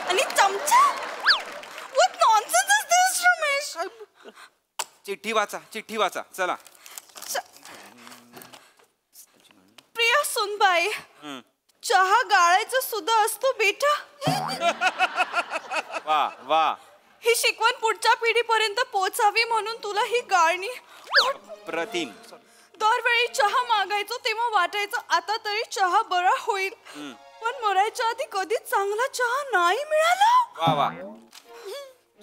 Speaker 7: आणि चमचा. What nonsense is this, Ramesh?
Speaker 13: चिठ्ठी वाचा. चला.
Speaker 7: प्रिय सुनबाई, चहा गाळायचं सुद्धा असतो बेटा.
Speaker 13: वा.
Speaker 7: ही शिकवण पुढच्या पिढीपर्यंत पोहोचावी म्हणून तुला ही गाळणी.
Speaker 13: प्रतिम.
Speaker 7: दरवेळी चहा मागायचो तेव्हा वाटायचं आता तरी चहा बरा होईल, पण मरायच्या आधी कधीच चांगला चहा नाही मिळाला.
Speaker 13: वा.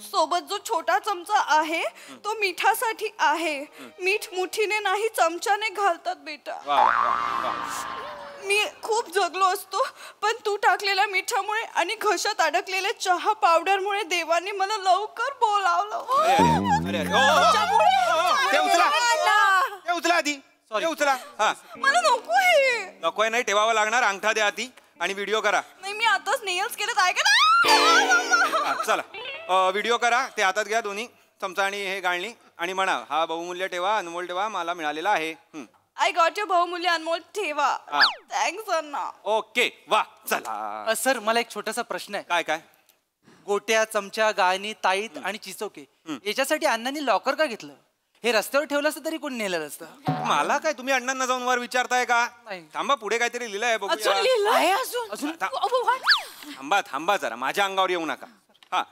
Speaker 7: सोबत जो छोटा चमचा आहे तो मिठासाठी आहे. मीठ मुठीने नाही चमच्याने घालतात बेटा. मी खूप जगलो असतो, पण तू टाकलेल्या मिठामुळे आणि घशात अडकलेल्या चहा पावडरमुळे देवाने मला लवकर बोलावलं.
Speaker 13: उचला आधी. उचला. हा
Speaker 7: मला
Speaker 13: नकोय नाही ठेवावं लागणार. अंगठा द्या आधी आणि व्हिडिओ करा.
Speaker 7: नाही मी आताच नेल्स केलेत. ऐका ना.
Speaker 13: चला व्हिडिओ करा. ते हातात घ्या दोन्ही, चमचा आणि हे गाळणी, आणि म्हणा हा बहुमूल्य ठेवा अनमोल ठेवा मला मिळालेला आहे.
Speaker 7: आय गॉट युअर बहुमूल्य अनमोल ठेवा.
Speaker 13: हा.
Speaker 7: थँक्स अण्णा.
Speaker 13: ओके वा चला.
Speaker 9: सर मला एक छोटासा प्रश्न आहे.
Speaker 13: काय काय?
Speaker 9: गोट्या, चमचा, गाळणी, ताईत आणि चिचोके याच्यासाठी अण्णांनी लॉकर का घेतलं? हे रस्त्यावर ठेवलं असतं तरी कोण नेलं असतं.
Speaker 13: मला काय तुम्ही अण्णांना जाऊन वर विचारताय का? थांबा पुढे काहीतरी लिहिलंय बघूया. थांबा थांबा जरा माझ्या अंगावर येऊ नका. हा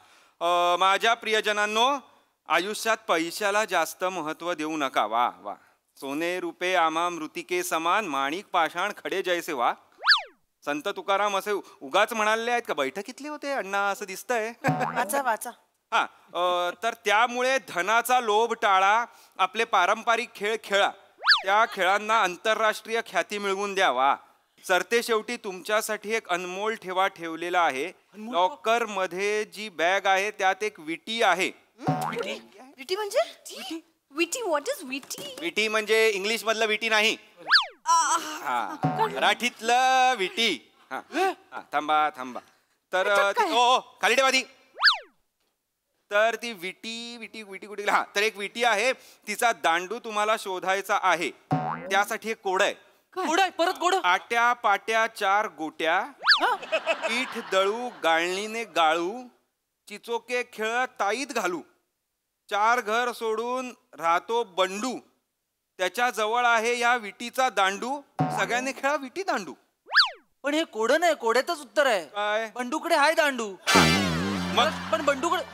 Speaker 13: माझ्या प्रियजनांनो, आयुष्यात पैशाला जास्त महत्व देऊ नका. वा वा. सोने रुपे आमा मृतिके समान, माणिक पाषाण खडे जैसे. वा. संत तुकाराम असे उगाच म्हणाले आहेत का? बैठकीतले होते अण्णा असं दिसतंय.
Speaker 12: वाचा वाचा.
Speaker 13: हा तर त्यामुळे धनाचा लोभ टाळा, आपले पारंपरिक खेळ खेळा, त्या खेळांना आंतरराष्ट्रीय ख्याती मिळवून द्या. वा. सरते शेवटी तुमच्यासाठी एक अनमोल ठेवा ठेवलेला आहे. लॉकर मध्ये जी बॅग आहे त्यात एक विटी आहे.
Speaker 12: विटी म्हणजे? विटी व्हॉट इज विटी?
Speaker 13: विटी म्हणजे इंग्लिश मधलं विटी नाही, मराठीतलं विटी. थांबा थांबा. तर खाली ठेवा ती. तर ती विटी विटी विटी कुठे? हा तर एक विटी आहे, तिचा दांडू तुम्हाला शोधायचा आहे. त्यासाठी एक कोड आहे.
Speaker 9: परत कोड.
Speaker 13: आट्या पाट्या 4 गोट्या, पीठ दळू गाळणीने गाळू, चिचोके खेळ ताईत घालू, 4 घर सोडून राहतो बंडू, त्याच्या जवळ आहे या विटीचा दांडू, सगळ्यांनी खेळा विटी दांडू.
Speaker 9: पण हे कोड नाही, कोड्यातच उत्तर आहे.
Speaker 13: काय?
Speaker 9: बंडूकडे आहे दांडू. पण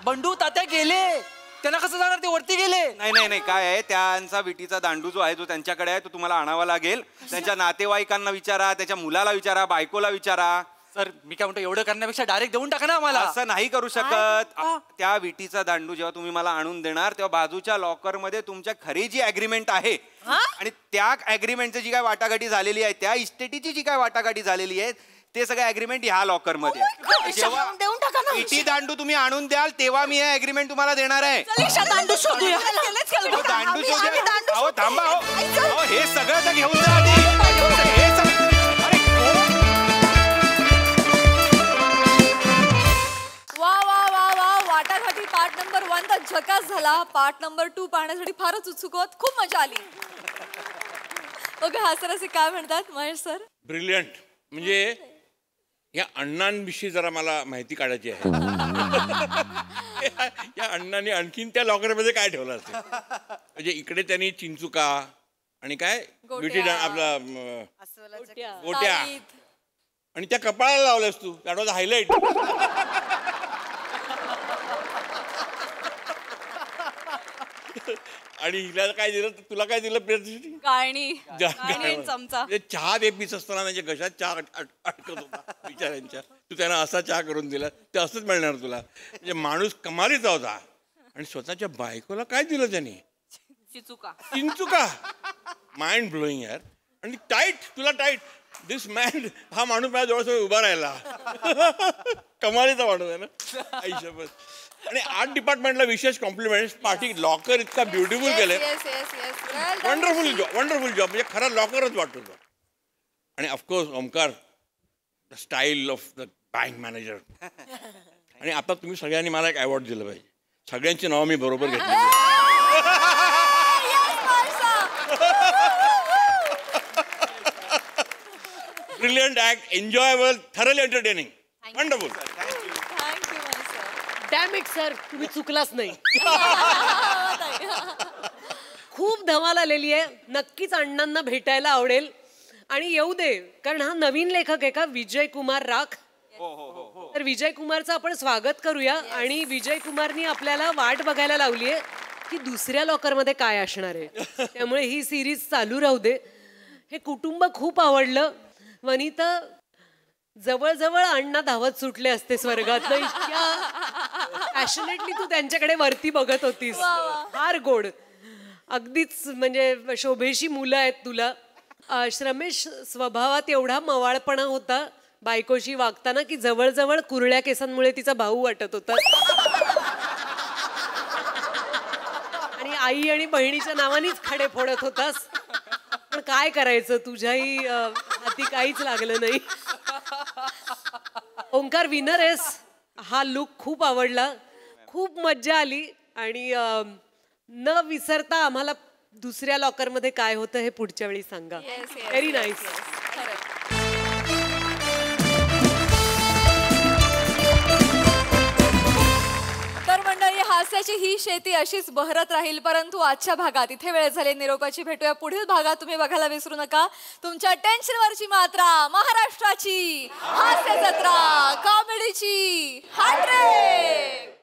Speaker 9: बंडू तात्या गेले, त्यांना कसं जाणार? ते वरती गेले.
Speaker 13: नाही नाही नाही काय आहे, त्यांचा विटीचा दांडू जो आहे जो त्यांच्याकडे आहे तो तुम्हाला आणावा लागेल. त्यांच्या नातेवाईकांना विचारा, त्याच्या मुलाला विचारा, बायकोला विचारा.
Speaker 9: सर मी काय म्हणतो, एवढं करण्यापेक्षा डायरेक्ट देऊन टाका ना आम्हाला.
Speaker 13: असं नाही करू शकत. त्या विटीचा दांडू जेव्हा तुम्ही मला आणून देणार तेव्हा बाजूच्या लॉकर मध्ये तुमच्या खरी जी अग्रीमेंट आहे आणि त्या अग्रीमेंटची जी काय वाटाघाटी झालेली आहे, त्या इस्टेटीची जी काय वाटाघाटी झालेली आहे, ते सगळे अग्रीमेंट ह्या लॉकर मध्ये. जेव्हा विटी दांडू तुम्ही आणून द्याल तेव्हा मी हे अग्रीमेंट तुम्हाला देणार आहे.
Speaker 12: दांडू शोधूया.
Speaker 13: दांडू शोधूया. अहो थांबा. अहो हे सगळं तर घेऊन जा आधी. हे सगळं.
Speaker 1: वा वा वा वा. वाटाघाटी पार्ट नंबर 1 तर झकास झाला. पार्ट नंबर 2 पाहण्यासाठी फारच उत्सुक होत. खूप मजा आली. ओके हा सर असे काय म्हणतात महेश सर?
Speaker 4: ब्रिलियंट. म्हणजे या अण्णांविषयी जरा मला माहिती काढायची आहे. या अण्णांनी आणखीन त्या लॉकरमध्ये काय ठेवलं असेल? म्हणजे इकडे त्यांनी चिंचुका आणि काय विटी आपला गोट्या आणि त्या कपाळाला लावल्यास तू. That was highlight. आणि हिला काय दिलं? तुला काय दिलं?
Speaker 7: गाळणी चमचा.
Speaker 4: चहा दे पीस असताना त्यांच्या घशात चहा अटकत होता बिचाऱ्यांच्या. तू त्यांना असा चहा करून दिला, ते असंच मिळणार तुला. म्हणजे माणूस कमालीचा होता. आणि स्वतःच्या बायकोला काय दिलं त्यांनी? चिंचुका. माइंड ब्लोईंग यार. आणि टाईट, तुला टाईट. दिस मॅन, हा माणूस माझ्या जवळ उभा राहिला. कमालीचा माणूस आहे ना आयुष्यभर. आणि आर्ट डिपार्टमेंटला विशेष कॉम्प्लिमेंट. पाठी लॉकर इतका ब्युटिफुल केलंय. Wonderful job, wonderful job. म्हणजे खरा लॉकरच वाटतो. आणि of course Omkar, the style of the bank manager. आणि आता तुम्ही सगळ्यांनी मला एक अवॉर्ड दिलं पाहिजे. सगळ्यांची नावं मी बरोबर घेतली. Brilliant act, enjoyable, thoroughly entertaining, wonderful.
Speaker 8: Dam it sir, तुम्ही चुकलाच नाही. खूप धमाल आलेली आहे. नक्कीच अण्णांना भेटायला आवडेल आणि येऊ दे, कारण हा नवीन लेखक आहे का, विजय कुमार राख. तर विजय कुमारचं आपण स्वागत करूया. आणि विजय कुमारनी आपल्याला वाट बघायला लावली आहे की दुसऱ्या लॉकरमध्ये काय असणार आहे. त्यामुळे ही सिरीज चालू राहू दे. हे कुटुंब खूप आवडलं. वनिता, जवळजवळ अण्णा धावत सुटले असते स्वर्गात. इतक्या पॅशनेटली तू त्यांच्याकडे वरती बघत होतीस. फार गोड. अगदीच म्हणजे शोभेशी मुलं आहेत तुला. श्रमेश स्वभावात एवढा मवाळपणा होता बायकोशी वागताना की जवळजवळ कुरळ्या केसांमुळे तिचा भाऊ वाटत होता. आणि आई आणि बहिणीच्या नावानेच खडे फोडत होतास. पण काय करायचं, तुझ्याही हाती काहीच लागलं नाही. ओंकार विनर आहेस. हा लुक खूप आवडला, खूप मज्जा आली. आणि न विसरता आम्हाला दुसऱ्या लॉकरमध्ये काय होतं हे पुढच्या वेळी सांगा. Very nice.
Speaker 1: तर मंडळी, हास्याची ही शेती अशीच बहरत राहील, परंतु आजच्या भागात इथे वेळ झाली निरोपाची. भेटूया पुढील भागात. तुम्ही बघायला विसरू नका तुमच्या टेन्शनवरची मात्रा, महाराष्ट्राची हास्य जत्रा, कॉमेडीची 100.